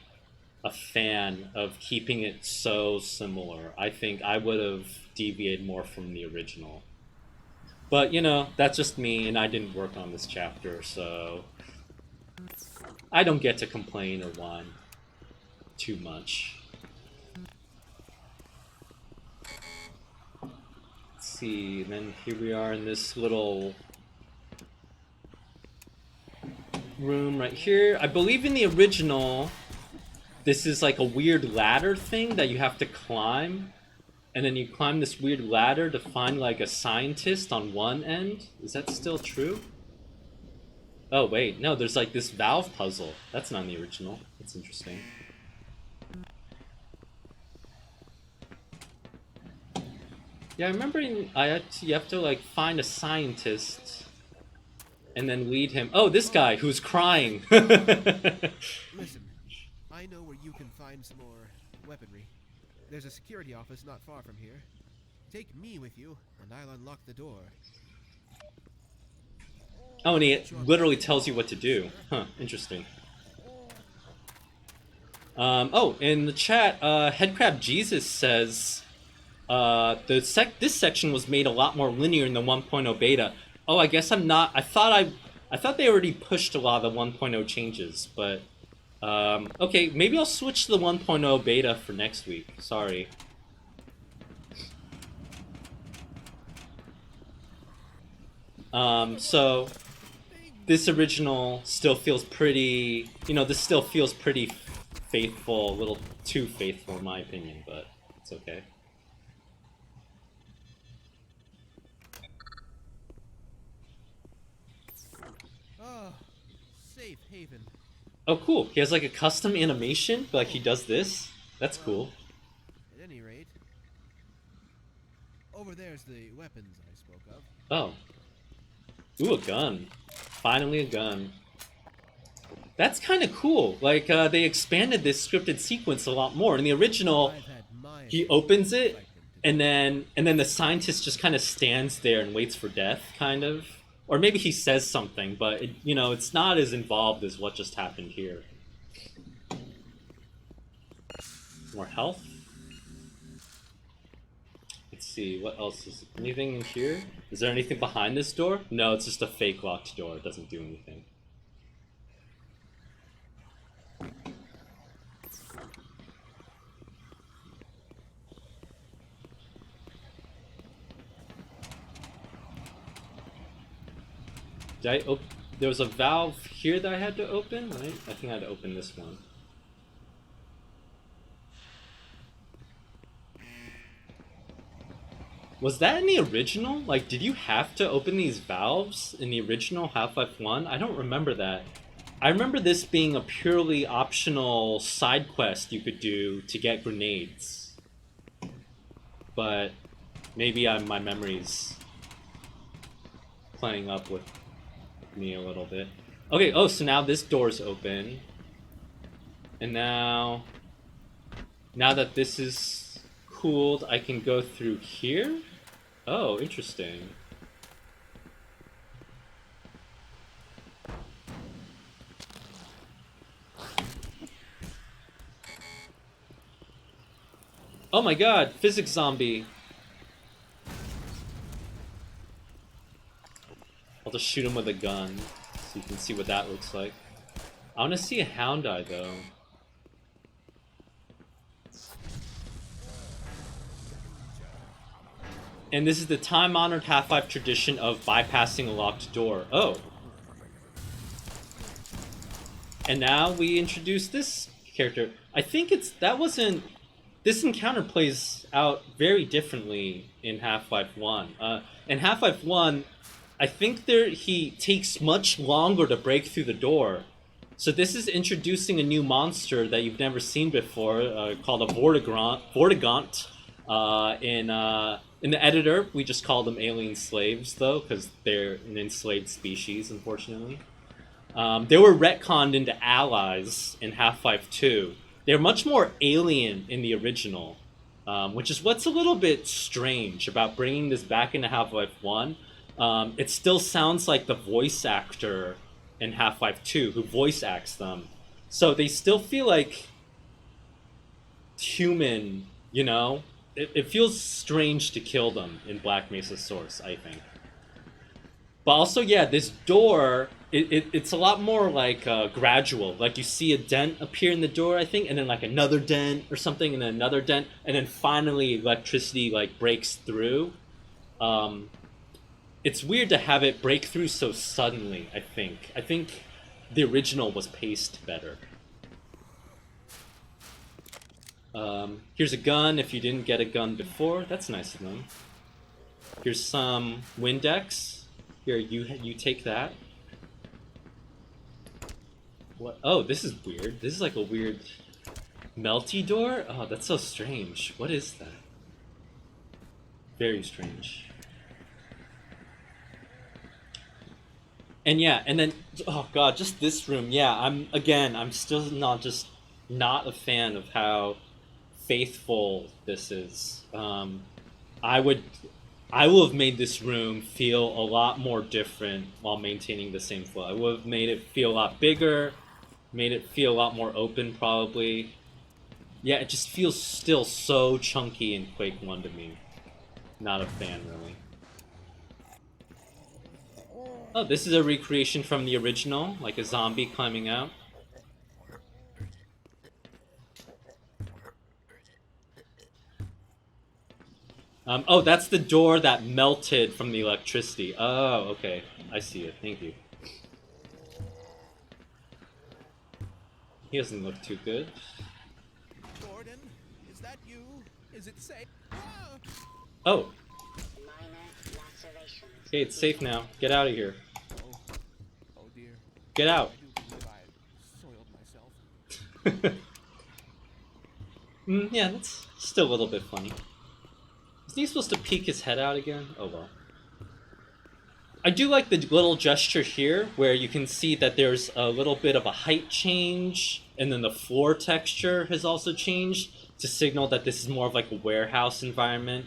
a fan of keeping it so similar. I think I would have deviated more from the original. But, you know, that's just me, and I didn't work on this chapter, so I don't get to complain or whine too much. Let's see, then here we are in this little room right here. I believe in the original, this is like a weird ladder thing that you have to climb, and then you climb this weird ladder to find like a scientist on one end. Is that still true? Oh wait, no, there's like this valve puzzle. That's not in the original. That's interesting. Yeah, I remember you have to like find a scientist and then lead him. Oh, this guy who's crying. Listen, I know where you can find some more weaponry. There's a security office not far from here. Take me with you, and I'll unlock the door. Oh, and he literally tells you what to do. Huh, interesting. Oh, in the chat, Headcrab Jesus says this section was made a lot more linear in the 1.0 beta. Oh, I guess I'm not. I thought they already pushed a lot of the 1.0 changes, but okay, maybe I'll switch to the 1.0 beta for next week. Sorry. So this original still feels pretty, this still feels pretty faithful, a little too faithful in my opinion, but it's okay. Oh, safe haven. Oh, cool. He has like a custom animation, like he does this. That's cool. At any rate, over there's the weapons I spoke of. Oh. Ooh, a gun. Finally a gun. That's kind of cool. Like, they expanded this scripted sequence a lot more. In the original, he opens it, and then the scientist just kind of stands there and waits for death, kind of. Or maybe he says something, but, it's not as involved as what just happened here. More health. Let's see, what else is... Anything in here? Is there anything behind this door? No, it's just a fake locked door. It doesn't do anything. There was a valve here that I had to open, right? I think I had to open this one. Was that in the original? Like, did you have to open these valves in the original Half-Life 1? I don't remember that. I remember this being a purely optional side quest you could do to get grenades. But maybe my memory's playing up with me a little bit. Okay, oh, so now this door's open. And now that this is cooled, I can go through here? Oh, interesting. Oh my god, physics zombie. I'll just shoot him with a gun so you can see what that looks like. I want to see a hound eye though. And this is the time-honored Half-Life tradition of bypassing a locked door. Oh. And now we introduce this character. I think this encounter plays out very differently in Half-Life 1. In Half-Life 1, I think he takes much longer to break through the door. So this is introducing a new monster that you've never seen before, called a Vortigaunt. In the editor, we just call them alien slaves, though, because they're an enslaved species, unfortunately. They were retconned into allies in Half-Life 2. They're much more alien in the original, which is what's a little bit strange about bringing this back into Half-Life 1. It still sounds like the voice actor in Half-Life 2 who voice acts them. So they still feel like human, It feels strange to kill them in Black Mesa Source, I think. But also, yeah, this door, it's a lot more like gradual. Like you see a dent appear in the door, I think, and then like another dent or something, and then another dent, and then finally electricity like breaks through. It's weird to have it break through so suddenly, I think. I think the original was paced better. Here's a gun if you didn't get a gun before. That's nice of them. Here's some Windex. Here, you take that. What? Oh, this is weird. This is like a weird melty door? Oh, that's so strange. What is that? Very strange. And yeah, and then oh god, just this room. Yeah, I'm still not a fan of how faithful this is. I would I will have made this room feel a lot more different while maintaining the same flow. I would have made it feel a lot bigger, made it feel a lot more open probably. Yeah, it just feels still so chunky in Quake 1 to me. Not a fan really. Oh, this is a recreation from the original, like a zombie climbing out. Oh, that's the door that melted from the electricity. Oh, okay. I see it. Thank you. He doesn't look too good. Gordon, is that you? Is it safe? Ah! Oh. Okay, it's safe now. Get out of here. Oh, oh dear. Get out. I do believe I soiled myself. Yeah, that's still a little bit funny. Isn't he supposed to peek his head out again? Oh well. I do like the little gesture here where you can see that there's a little bit of a height change and then the floor texture has also changed to signal that this is more of like a warehouse environment.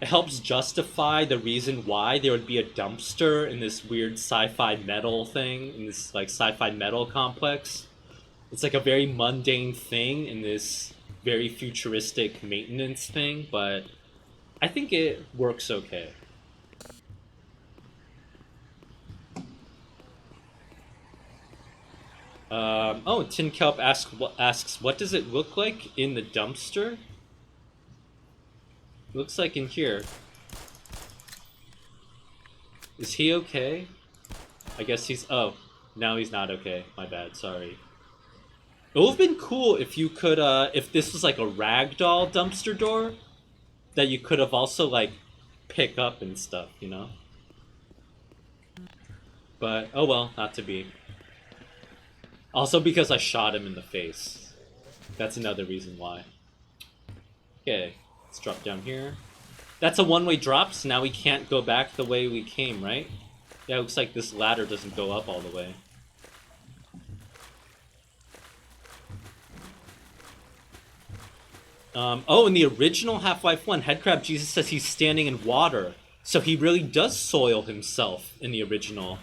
It helps justify the reason why there would be a dumpster in this weird sci-fi metal thing, in this like sci-fi metal complex. It's like a very mundane thing in this very futuristic maintenance thing, but I think it works okay. Oh, Tin Kelp asks, what does it look like in the dumpster? Looks like in here. Is he okay? I guess he's... Oh, now he's not okay. My bad, sorry. It would have been cool if you could, if this was like a ragdoll dumpster door that you could have also, like, pick up and stuff, you know? But, oh well, not to be. Also because I shot him in the face. That's another reason why. Okay, let's drop down here. That's a one-way drop, so now we can't go back the way we came, right? Yeah, it looks like this ladder doesn't go up all the way. Oh, in the original Half-Life 1, Headcrab Jesus says he's standing in water. So he really does soil himself in the original.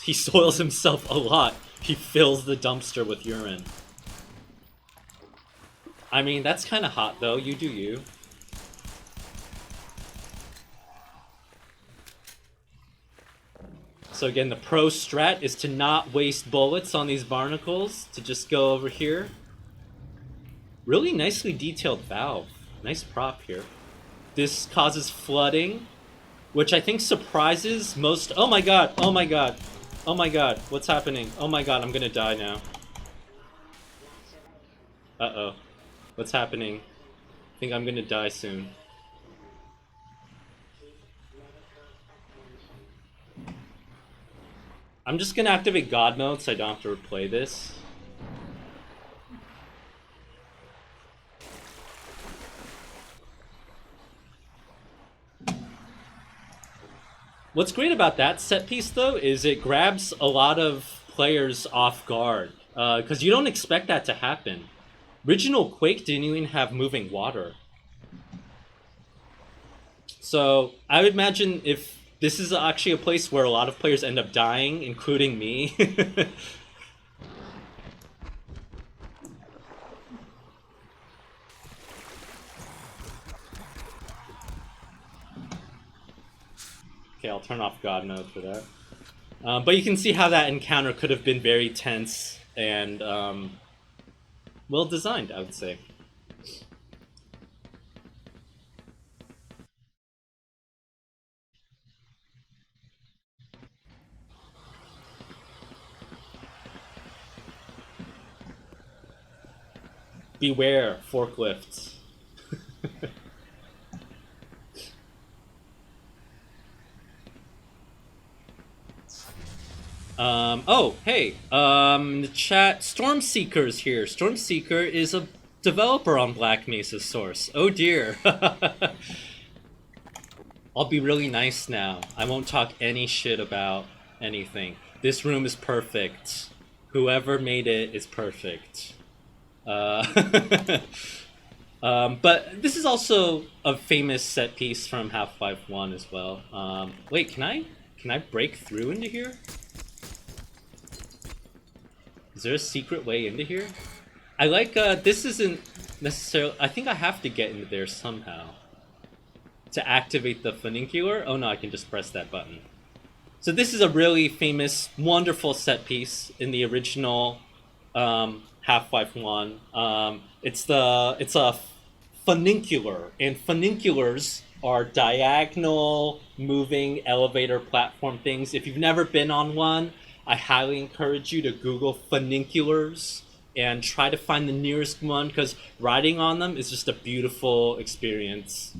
He soils himself a lot. He fills the dumpster with urine. I mean, that's kind of hot, though. You do you. So again, the pro strat is to not waste bullets on these barnacles, to just go over here. Really nicely detailed valve. Nice prop here. This causes flooding, which I think surprises most... Oh my god, oh my god, oh my god, what's happening? Oh my god, I'm gonna die now. Uh-oh. What's happening? I think I'm gonna die soon. I'm just gonna activate God mode so I don't have to replay this. What's great about that set piece, though, is it grabs a lot of players off guard. Because you don't expect that to happen. Original Quake didn't even have moving water. So, I would imagine if this is actually a place where a lot of players end up dying, including me. Okay, I'll turn off God mode for that. But you can see how that encounter could have been very tense and well designed, I would say. Beware forklifts. Oh, hey, in the chat, Stormseeker's here. Stormseeker is a developer on Black Mesa Source. Oh dear. I'll be really nice now. I won't talk any shit about anything. This room is perfect. Whoever made it is perfect. But this is also a famous set piece from Half-Life 1 as well. Wait, can I break through into here? Is there a secret way into here? I like, this isn't necessarily... I think I have to get into there somehow. To activate the funicular? Oh no, I can just press that button. So this is a really famous, wonderful set piece in the original Half-Life 1. It's a funicular, and funiculars are diagonal moving elevator platform things. If you've never been on one, I highly encourage you to Google funiculars and try to find the nearest one, because riding on them is just a beautiful experience.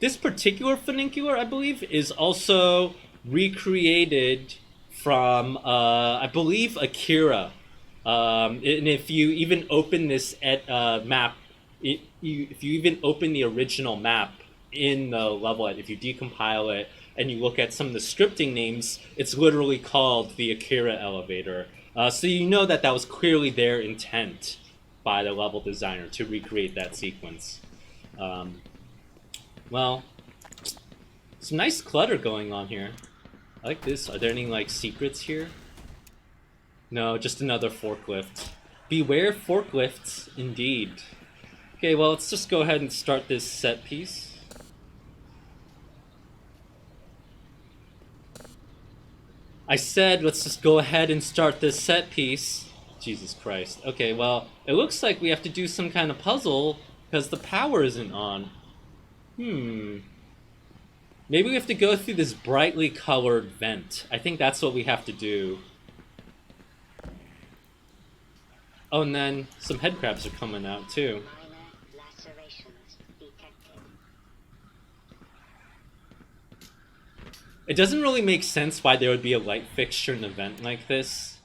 This particular funicular, I believe, is also recreated from, I believe, Akira. And if you even open this map, if you even open the original map in the level, if you decompile it and you look at some of the scripting names, it's literally called the Akira elevator. So you know that was clearly their intent by the level designer to recreate that sequence. Well, some nice clutter going on here. I like this. Are there any, like, secrets here? No, just another forklift. Beware forklifts, indeed. Okay, well, let's just go ahead and start this set piece. I said, let's just go ahead and start this set piece. Jesus Christ. Okay, well, it looks like we have to do some kind of puzzle because the power isn't on. Maybe we have to go through this brightly colored vent. I think that's what we have to do. Oh, and then some head crabs are coming out, too. It doesn't really make sense why there would be a light fixture in an event like this.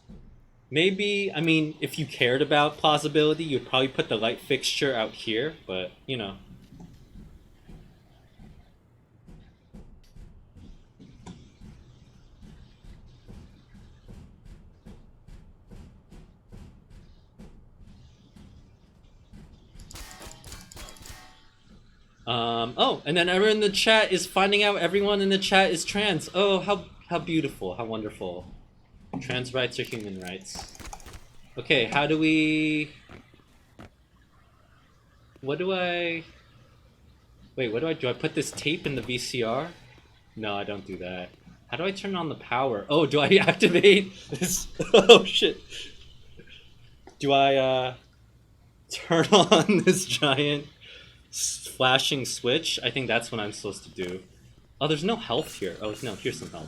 Maybe, I mean, if you cared about plausibility, you'd probably put the light fixture out here, but, you know. Oh, and then everyone in the chat is finding out everyone in the chat is trans. Oh, how beautiful, how wonderful. Trans rights are human rights. Okay, how do we... What do I... Wait, what do I do? I put this tape in the VCR? No, I don't do that. How do I turn on the power? Oh, do I activate this? Oh, shit. Do I, turn on this giant flashing switch? I think that's what I'm supposed to do. Oh, there's no health here. Oh, no, here's some health.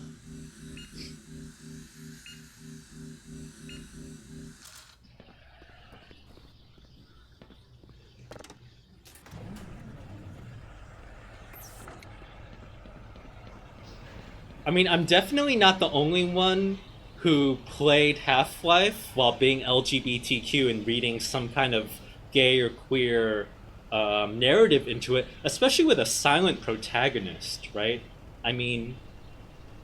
I mean, I'm definitely not the only one who played Half-Life while being LGBTQ and reading some kind of gay or queer narrative into it, especially with a silent protagonist, right? I mean,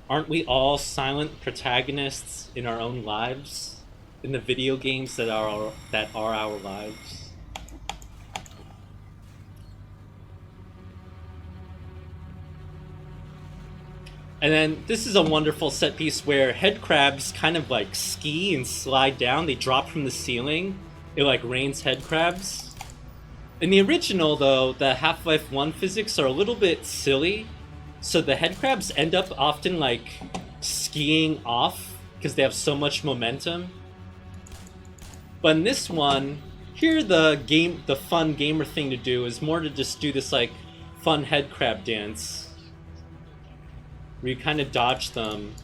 aren't we all silent protagonists in our own lives? In the video games that are our lives? And then this is a wonderful set piece where head crabs kind of like ski and slide down. They drop from the ceiling. It like rains head crabs. In the original, though, the Half-Life 1 physics are a little bit silly. So the head crabs end up often like skiing off because they have so much momentum. But in this one, here the fun gamer thing to do is more to just do this like fun head crab dance. Where you kind of dodge them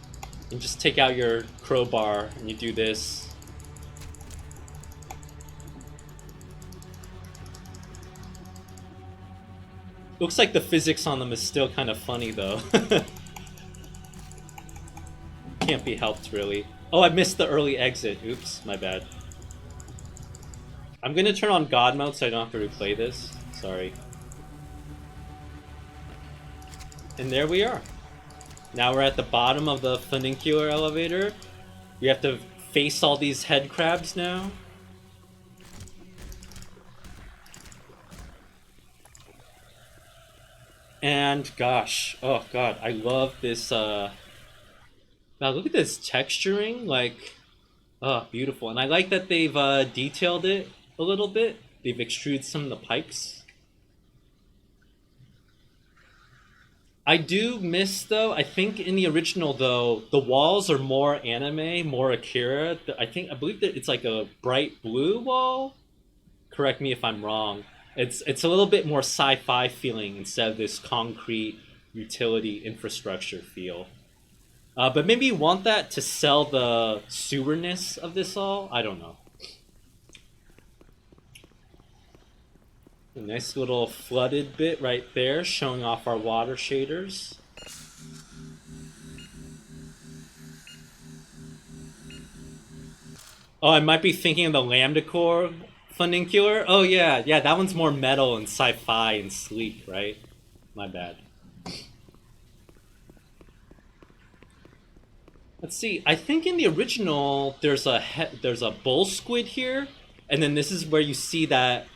and just take out your crowbar and you do this. Looks like the physics on them is still kind of funny though. Can't be helped really. Oh, I missed the early exit. Oops, my bad. I'm gonna turn on God mode so I don't have to replay this. Sorry. And there we are. Now we're at the bottom of the funicular elevator. We have to face all these head crabs now. And gosh, oh god, I love this wow, look at this texturing, like, oh, beautiful. And I like that they've detailed it a little bit. They've extruded some of the pipes. I do miss, though, I think in the original, though, the walls are more anime, more Akira. I believe that it's like a bright blue wall. Correct me if I'm wrong. It's a little bit more sci-fi feeling instead of this concrete utility infrastructure feel. But maybe you want that to sell the sewerness of this all? I don't know. A nice little flooded bit right there, showing off our water shaders. Oh, I might be thinking of the Lambda Core funicular. Oh yeah, yeah, that one's more metal and sci-fi and sleek, right? My bad. Let's see. I think in the original there's a bull squid here, and then this is where you see that.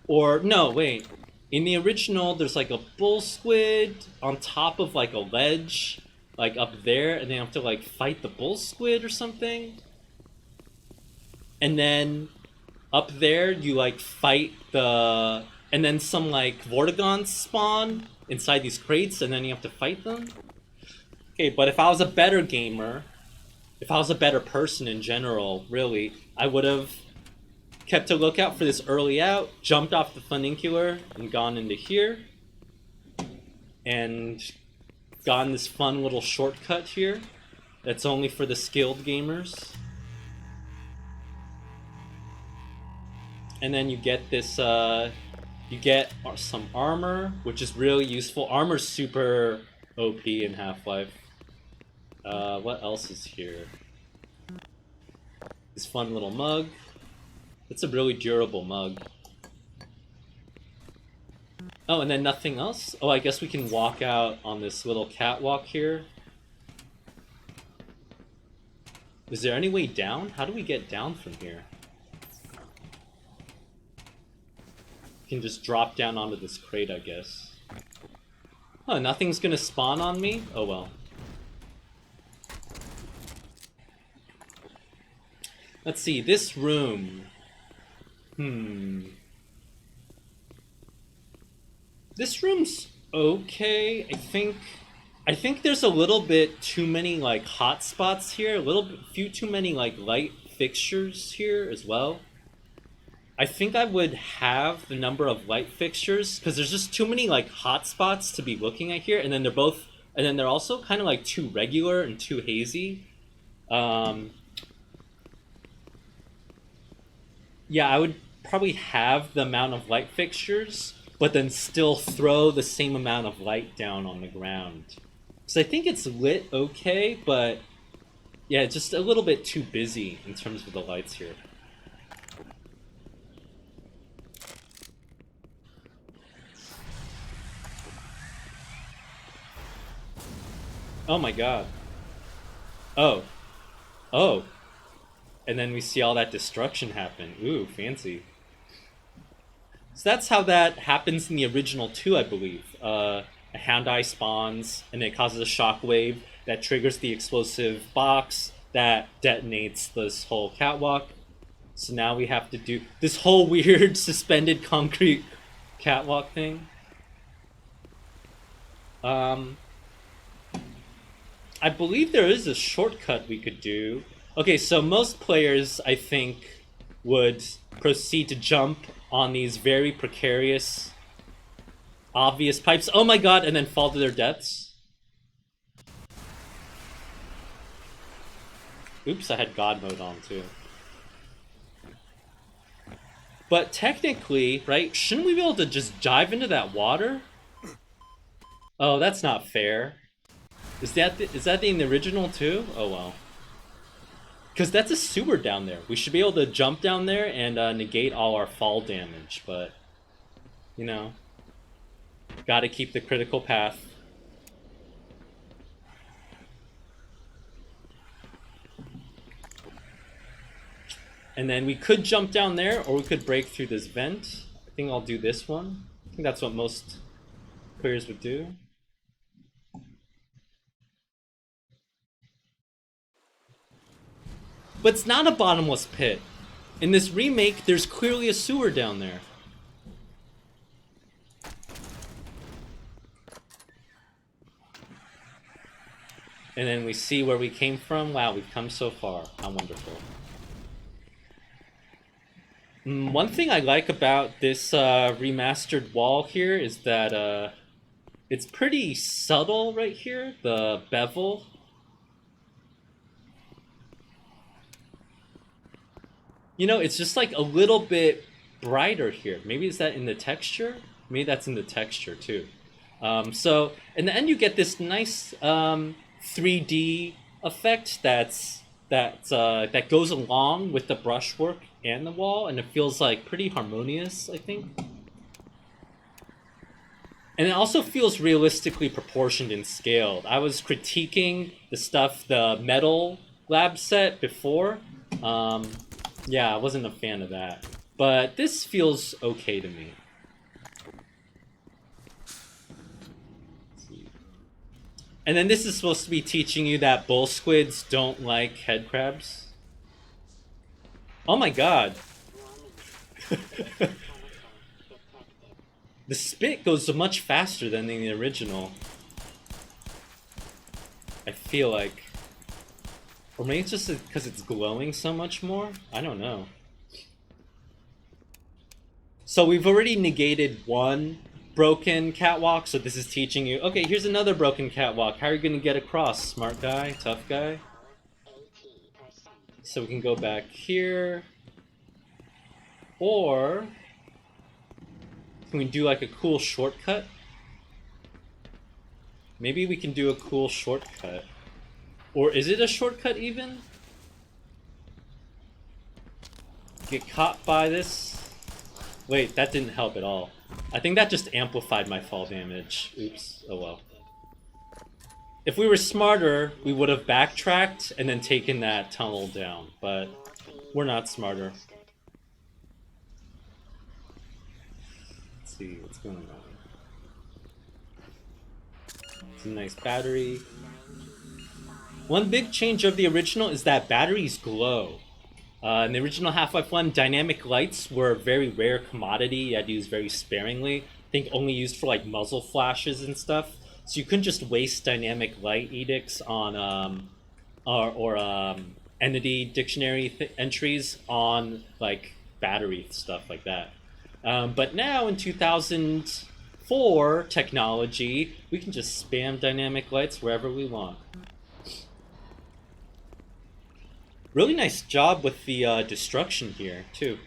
Or no, wait. In the original, there's like a bull squid on top of like a ledge, like up there, and they have to like fight the bull squid or something. And then up there, you like fight the, and then some like Vortigons spawn inside these crates, and then you have to fight them. Okay, but if I was a better gamer, if I was a better person in general, really, I would have kept a lookout for this early out, jumped off the funicular, and gone into here. And gotten this fun little shortcut here that's only for the skilled gamers. And then you get this, you get some armor, which is really useful. Armor's super OP in Half-Life. What else is here? This fun little mug. It's a really durable mug. Oh, and then nothing else? Oh, I guess we can walk out on this little catwalk here. Is there any way down? How do we get down from here? We can just drop down onto this crate, I guess. Oh, nothing's gonna spawn on me? Oh well. Let's see, this room. This room's okay. I think there's a little bit too many like hot spots here. Few too many like light fixtures here as well. I think I would have the number of light fixtures because there's just too many like hot spots to be looking at here, and then they're also kind of like too regular and too hazy. Yeah, I would probably have the amount of light fixtures, but then still throw the same amount of light down on the ground. So I think it's lit okay, but yeah, it's just a little bit too busy in terms of the lights here. Oh my god. Oh. Oh. And then we see all that destruction happen. Ooh, fancy. So that's how that happens in the original too, I believe. A Hound Eye spawns, and it causes a shockwave that triggers the explosive box that detonates this whole catwalk. So now we have to do this whole weird suspended concrete catwalk thing. I believe there is a shortcut we could do. Okay, so most players, I think, would proceed to jump on these very precarious, obvious pipes. Oh my god, and then fall to their deaths. Oops, I had God mode on too. But technically, right, shouldn't we be able to just dive into that water? Oh, that's not fair. Is that in the original too? Oh well. Because that's a sewer down there. We should be able to jump down there and negate all our fall damage, but you know, gotta keep the critical path. And then we could jump down there, or we could break through this vent. I think I'll do this one. I think that's what most players would do. But it's not a bottomless pit. In this remake, there's clearly a sewer down there. And then we see where we came from. Wow, we've come so far. How wonderful. One thing I like about this remastered wall here is that it's pretty subtle right here, the bevel. You know, it's just like a little bit brighter here. Maybe is that in the texture? Maybe that's in the texture too. So in the end, you get this nice 3D effect that goes along with the brushwork and the wall, and it feels like pretty harmonious, I think. And it also feels realistically proportioned and scaled. I was critiquing the metal lab set before. Yeah, I wasn't a fan of that. But this feels okay to me. And then this is supposed to be teaching you that bull squids don't like head crabs. Oh my god. The spit goes much faster than in the original. I feel like. Or maybe it's just because it's glowing so much more? I don't know. So we've already negated one broken catwalk, so this is teaching you, okay, here's another broken catwalk. How are you going to get across, smart guy, tough guy? So we can go back here. Or can we do like a cool shortcut? Maybe we can do a cool shortcut. Or is it a shortcut even? Get caught by this? Wait, that didn't help at all. I think that just amplified my fall damage. Oops, oh well. If we were smarter, we would have backtracked and then taken that tunnel down, but we're not smarter. Let's see what's going on. It's a nice battery. One big change of the original is that batteries glow. In the original Half-Life 1, dynamic lights were a very rare commodity you had to use very sparingly. I think only used for like muzzle flashes and stuff. So you couldn't just waste dynamic light edicts on entity dictionary entries on like battery stuff like that. But now in 2004 technology, we can just spam dynamic lights wherever we want. Really nice job with the destruction here, too.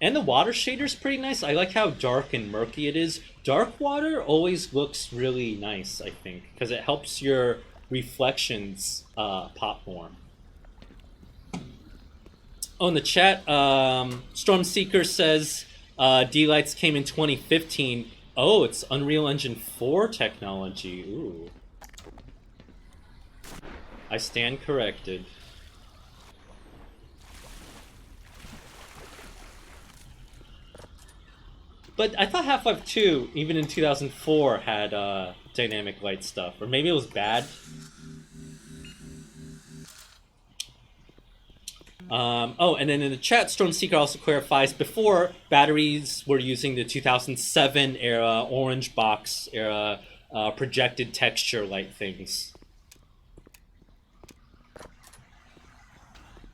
And the water shader's pretty nice. I like how dark and murky it is. Dark water always looks really nice, I think, because it helps your reflections pop more. Oh, in the chat, Stormseeker says D-Lights came in 2015. Oh, it's Unreal Engine 4 technology. Ooh. I stand corrected. But I thought Half-Life 2, even in 2004, had dynamic light stuff. Or maybe it was bad. Oh, and then in the chat, Stormseeker also clarifies, before, batteries were using the 2007 era, orange box era, projected texture light things.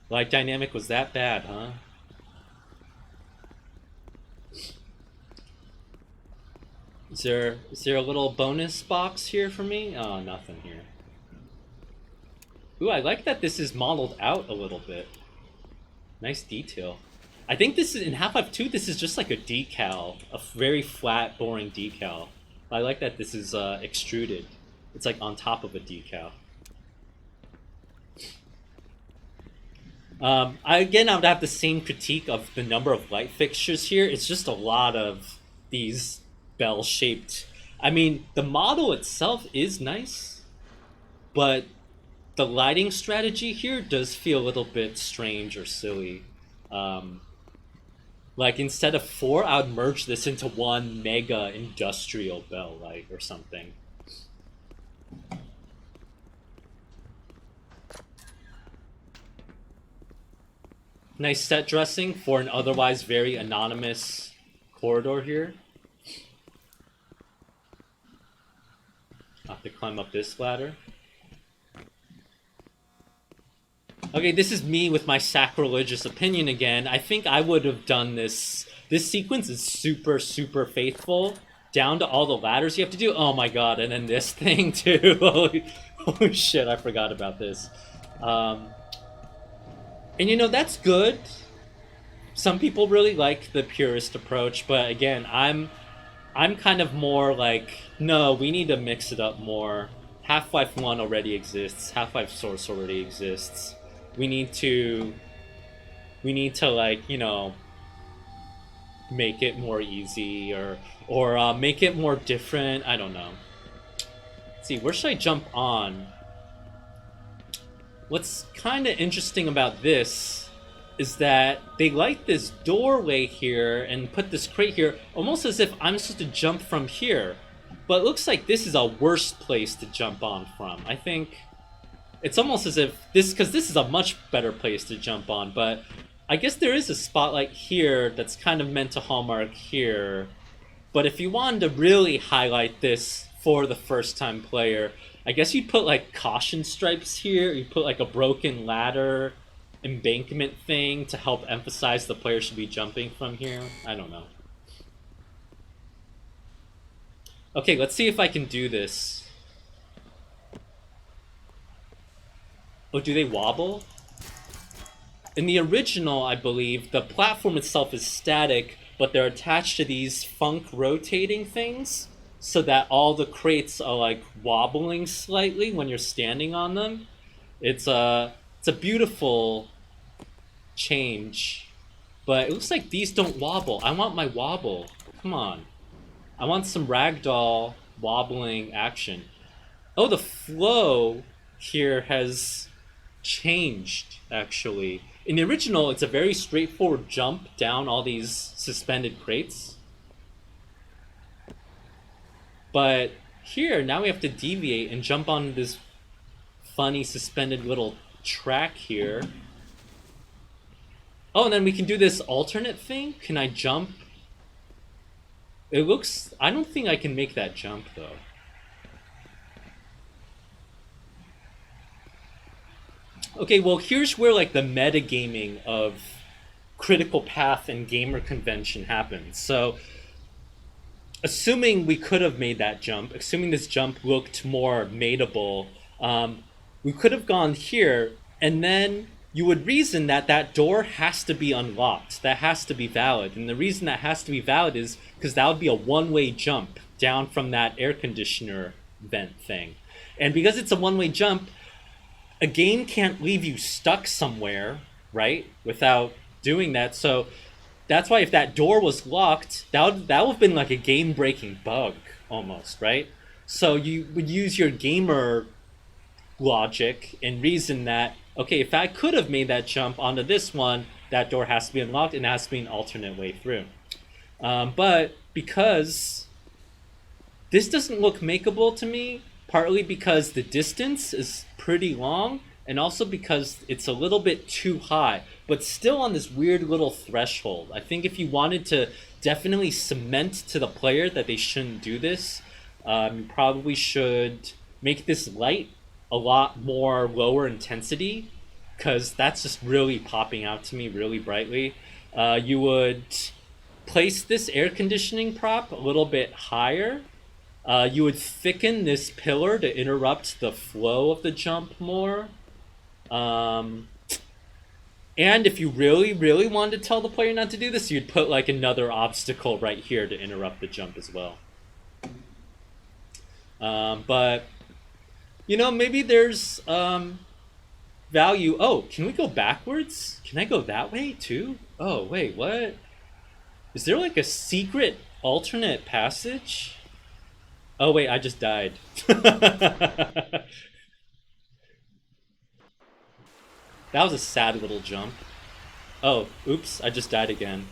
Light dynamic was that bad, huh? Is there a little bonus box here for me? Oh, nothing here. Ooh, I like that this is modeled out a little bit. Nice detail. I think this is in Half-Life 2. This is just like a decal, a very flat, boring decal. I like that this is extruded. It's like on top of a decal. I would have the same critique of the number of light fixtures here. It's just a lot of these bell-shaped. I mean, the model itself is nice, but the lighting strategy here does feel a little bit strange or silly. Like instead of 4, I would merge this into one mega industrial bell light or something. Nice set dressing for an otherwise very anonymous corridor here. I'll have to climb up this ladder. Okay, this is me with my sacrilegious opinion again. I think I would have done this. This sequence is super, super faithful. Down to all the ladders you have to do. Oh my god, and then this thing too. Holy shit, I forgot about this. And you know, that's good. Some people really like the purist approach, but again, I'm kind of more like, no, we need to mix it up more. Half-Life 1 already exists. Half-Life Source already exists. We need to like, you know, make it more easy or make it more different. I don't know. Let's see, where should I jump on? What's kind of interesting about this is that they light this doorway here and put this crate here almost as if I'm supposed to jump from here. But it looks like this is a worse place to jump on from. I think it's almost as if because this is a much better place to jump on, but I guess there is a spotlight here that's kind of meant to hallmark here. But if you wanted to really highlight this for the first time player, I guess you'd put like caution stripes here. You put like a broken ladder embankment thing to help emphasize the player should be jumping from here. I don't know. Okay, let's see if I can do this. Oh, do they wobble? In the original, I believe, the platform itself is static, but they're attached to these funk rotating things so that all the crates are like wobbling slightly when you're standing on them. It's a beautiful change, but it looks like these don't wobble. I want my wobble. Come on. I want some ragdoll wobbling action. Oh, the flow here has changed, actually. In the original, it's a very straightforward jump down all these suspended crates. But here, now we have to deviate and jump on this funny suspended little track here. Oh, and then we can do this alternate thing. Can I jump? It looks... I don't think I can make that jump, though. Okay, well, here's where, like, the metagaming of critical path and gamer convention happens. So, assuming we could have made that jump, assuming this jump looked more mateable, we could have gone here, and then you would reason that that door has to be unlocked. That has to be valid. And the reason that has to be valid is because that would be a one-way jump down from that air conditioner vent thing. And because it's a one-way jump, a game can't leave you stuck somewhere, right, without doing that. So that's why if that door was locked, that would have been like a game-breaking bug, almost, right? So you would use your gamer logic and reason that, okay, if I could have made that jump onto this one, that door has to be unlocked and it has to be an alternate way through. But because this doesn't look makeable to me, partly because the distance is pretty long, and also because it's a little bit too high, but still on this weird little threshold. I think if you wanted to definitely cement to the player that they shouldn't do this, you probably should make this light a lot more lower intensity, because that's just really popping out to me really brightly. You would place this air conditioning prop a little bit higher. You would thicken this pillar to interrupt the flow of the jump more. And if you really, really wanted to tell the player not to do this, you'd put like another obstacle right here to interrupt the jump as well. But you know, maybe there's value. Oh, can we go backwards? Can I go that way too? Oh, wait, what? Is there like a secret alternate passage? Oh, wait, I just died. That was a sad little jump. Oh, oops, I just died again.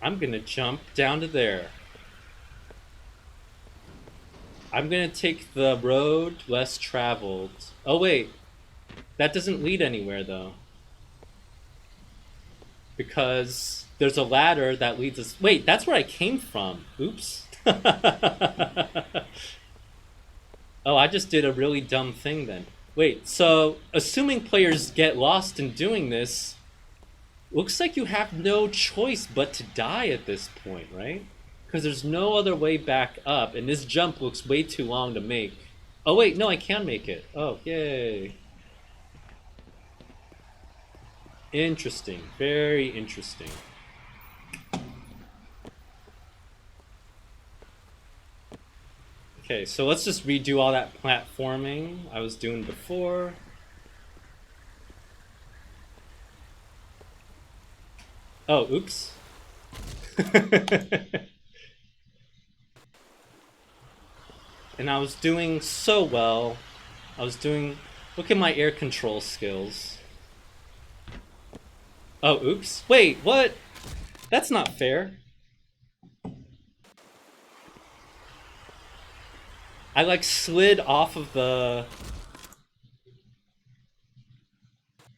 I'm gonna jump down to there. I'm gonna take the road less traveled. Oh wait, that doesn't lead anywhere though. Because there's a ladder that leads us. Wait, that's where I came from. Oops. Oh, I just did a really dumb thing then. Wait, so assuming players get lost in doing this, looks like you have no choice but to die at this point, right? Because there's no other way back up, and this jump looks way too long to make. Oh wait, no, I can make it. Oh, yay. Interesting. Very interesting. Okay, so let's just redo all that platforming I was doing before. Oh, oops. And I was doing so well. I was doing... Look at my air control skills. Oh, oops. Wait, what? That's not fair. I like slid off of the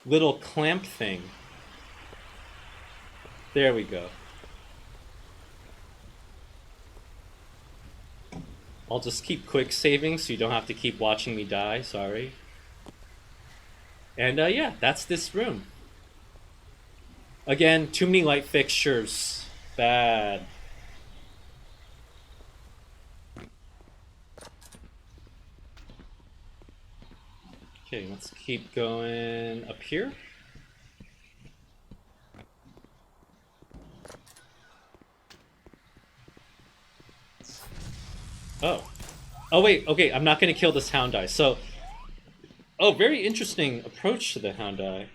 little clamp thing. There we go. I'll just keep quick saving so you don't have to keep watching me die, sorry. And yeah, that's this room. Again, too many light fixtures. Bad. Okay, let's keep going up here. Oh. Oh wait, okay, I'm not gonna kill this hound eye. So, oh, very interesting approach to the hound eye.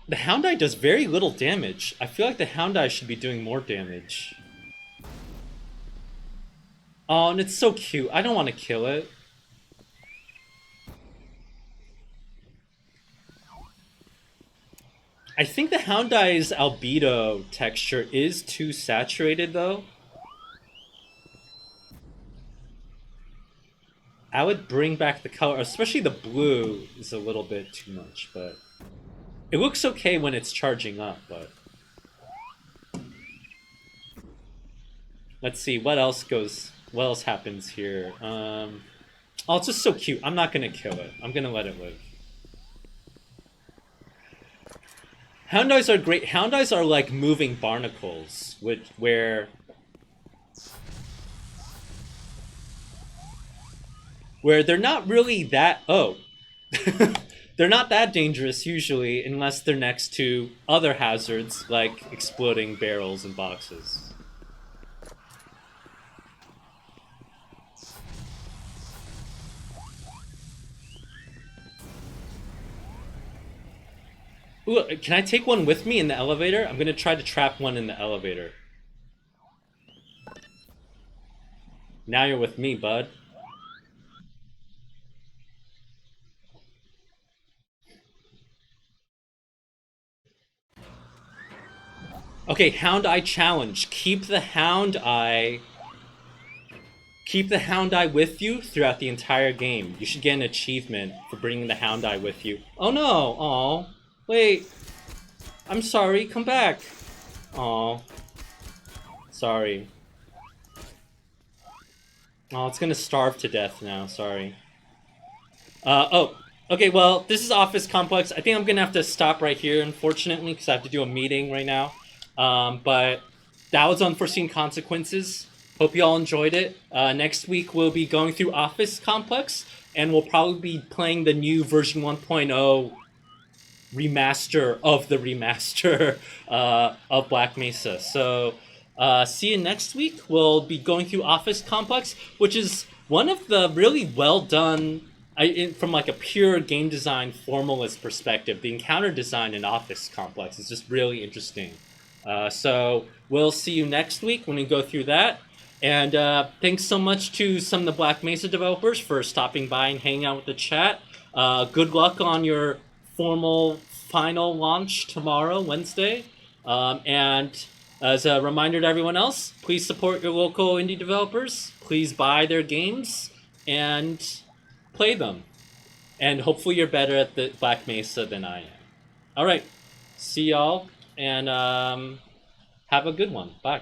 The hound eye does very little damage. I feel like the hound eye should be doing more damage. Oh, and it's so cute. I don't want to kill it. I think the hound eye's albedo texture is too saturated, though. I would bring back the color, especially the blue is a little bit too much, but it looks okay when it's charging up, but let's see what else happens here. Oh, it's just so cute. I'm not gonna kill it. I'm gonna let it live. Hound eyes are great. Hound eyes are like moving barnacles, where they're not really that... Oh. They're not that dangerous usually unless they're next to other hazards like exploding barrels and boxes. Ooh, can I take one with me in the elevator? I'm gonna try to trap one in the elevator. Now you're with me, bud. Okay, Hound Eye challenge. Keep the Hound Eye with you throughout the entire game. You should get an achievement for bringing the Hound Eye with you. Oh no! Aw. Wait. I'm sorry, come back. Aw. Sorry. Oh, it's gonna starve to death now, sorry. Oh. Okay, well, this is Office Complex. I think I'm gonna have to stop right here, unfortunately, because I have to do a meeting right now. But that was Unforeseen Consequences. Hope you all enjoyed it. Next week we'll be going through Office Complex, and we'll probably be playing the new version 1.0 remaster of the remaster of Black Mesa. So see you next week. We'll be going through Office Complex, which is one of the really well done. From like a pure game design formalist perspective, the encounter design in Office Complex is just really interesting. So we'll see you next week when we go through that. And thanks so much to some of the Black Mesa developers for stopping by and hanging out with the chat. Good luck on your formal final launch tomorrow, Wednesday. And as a reminder to everyone else, please support your local indie developers. Please buy their games and play them. And hopefully you're better at the Black Mesa than I am. All right. See y'all and have a good one. Bye.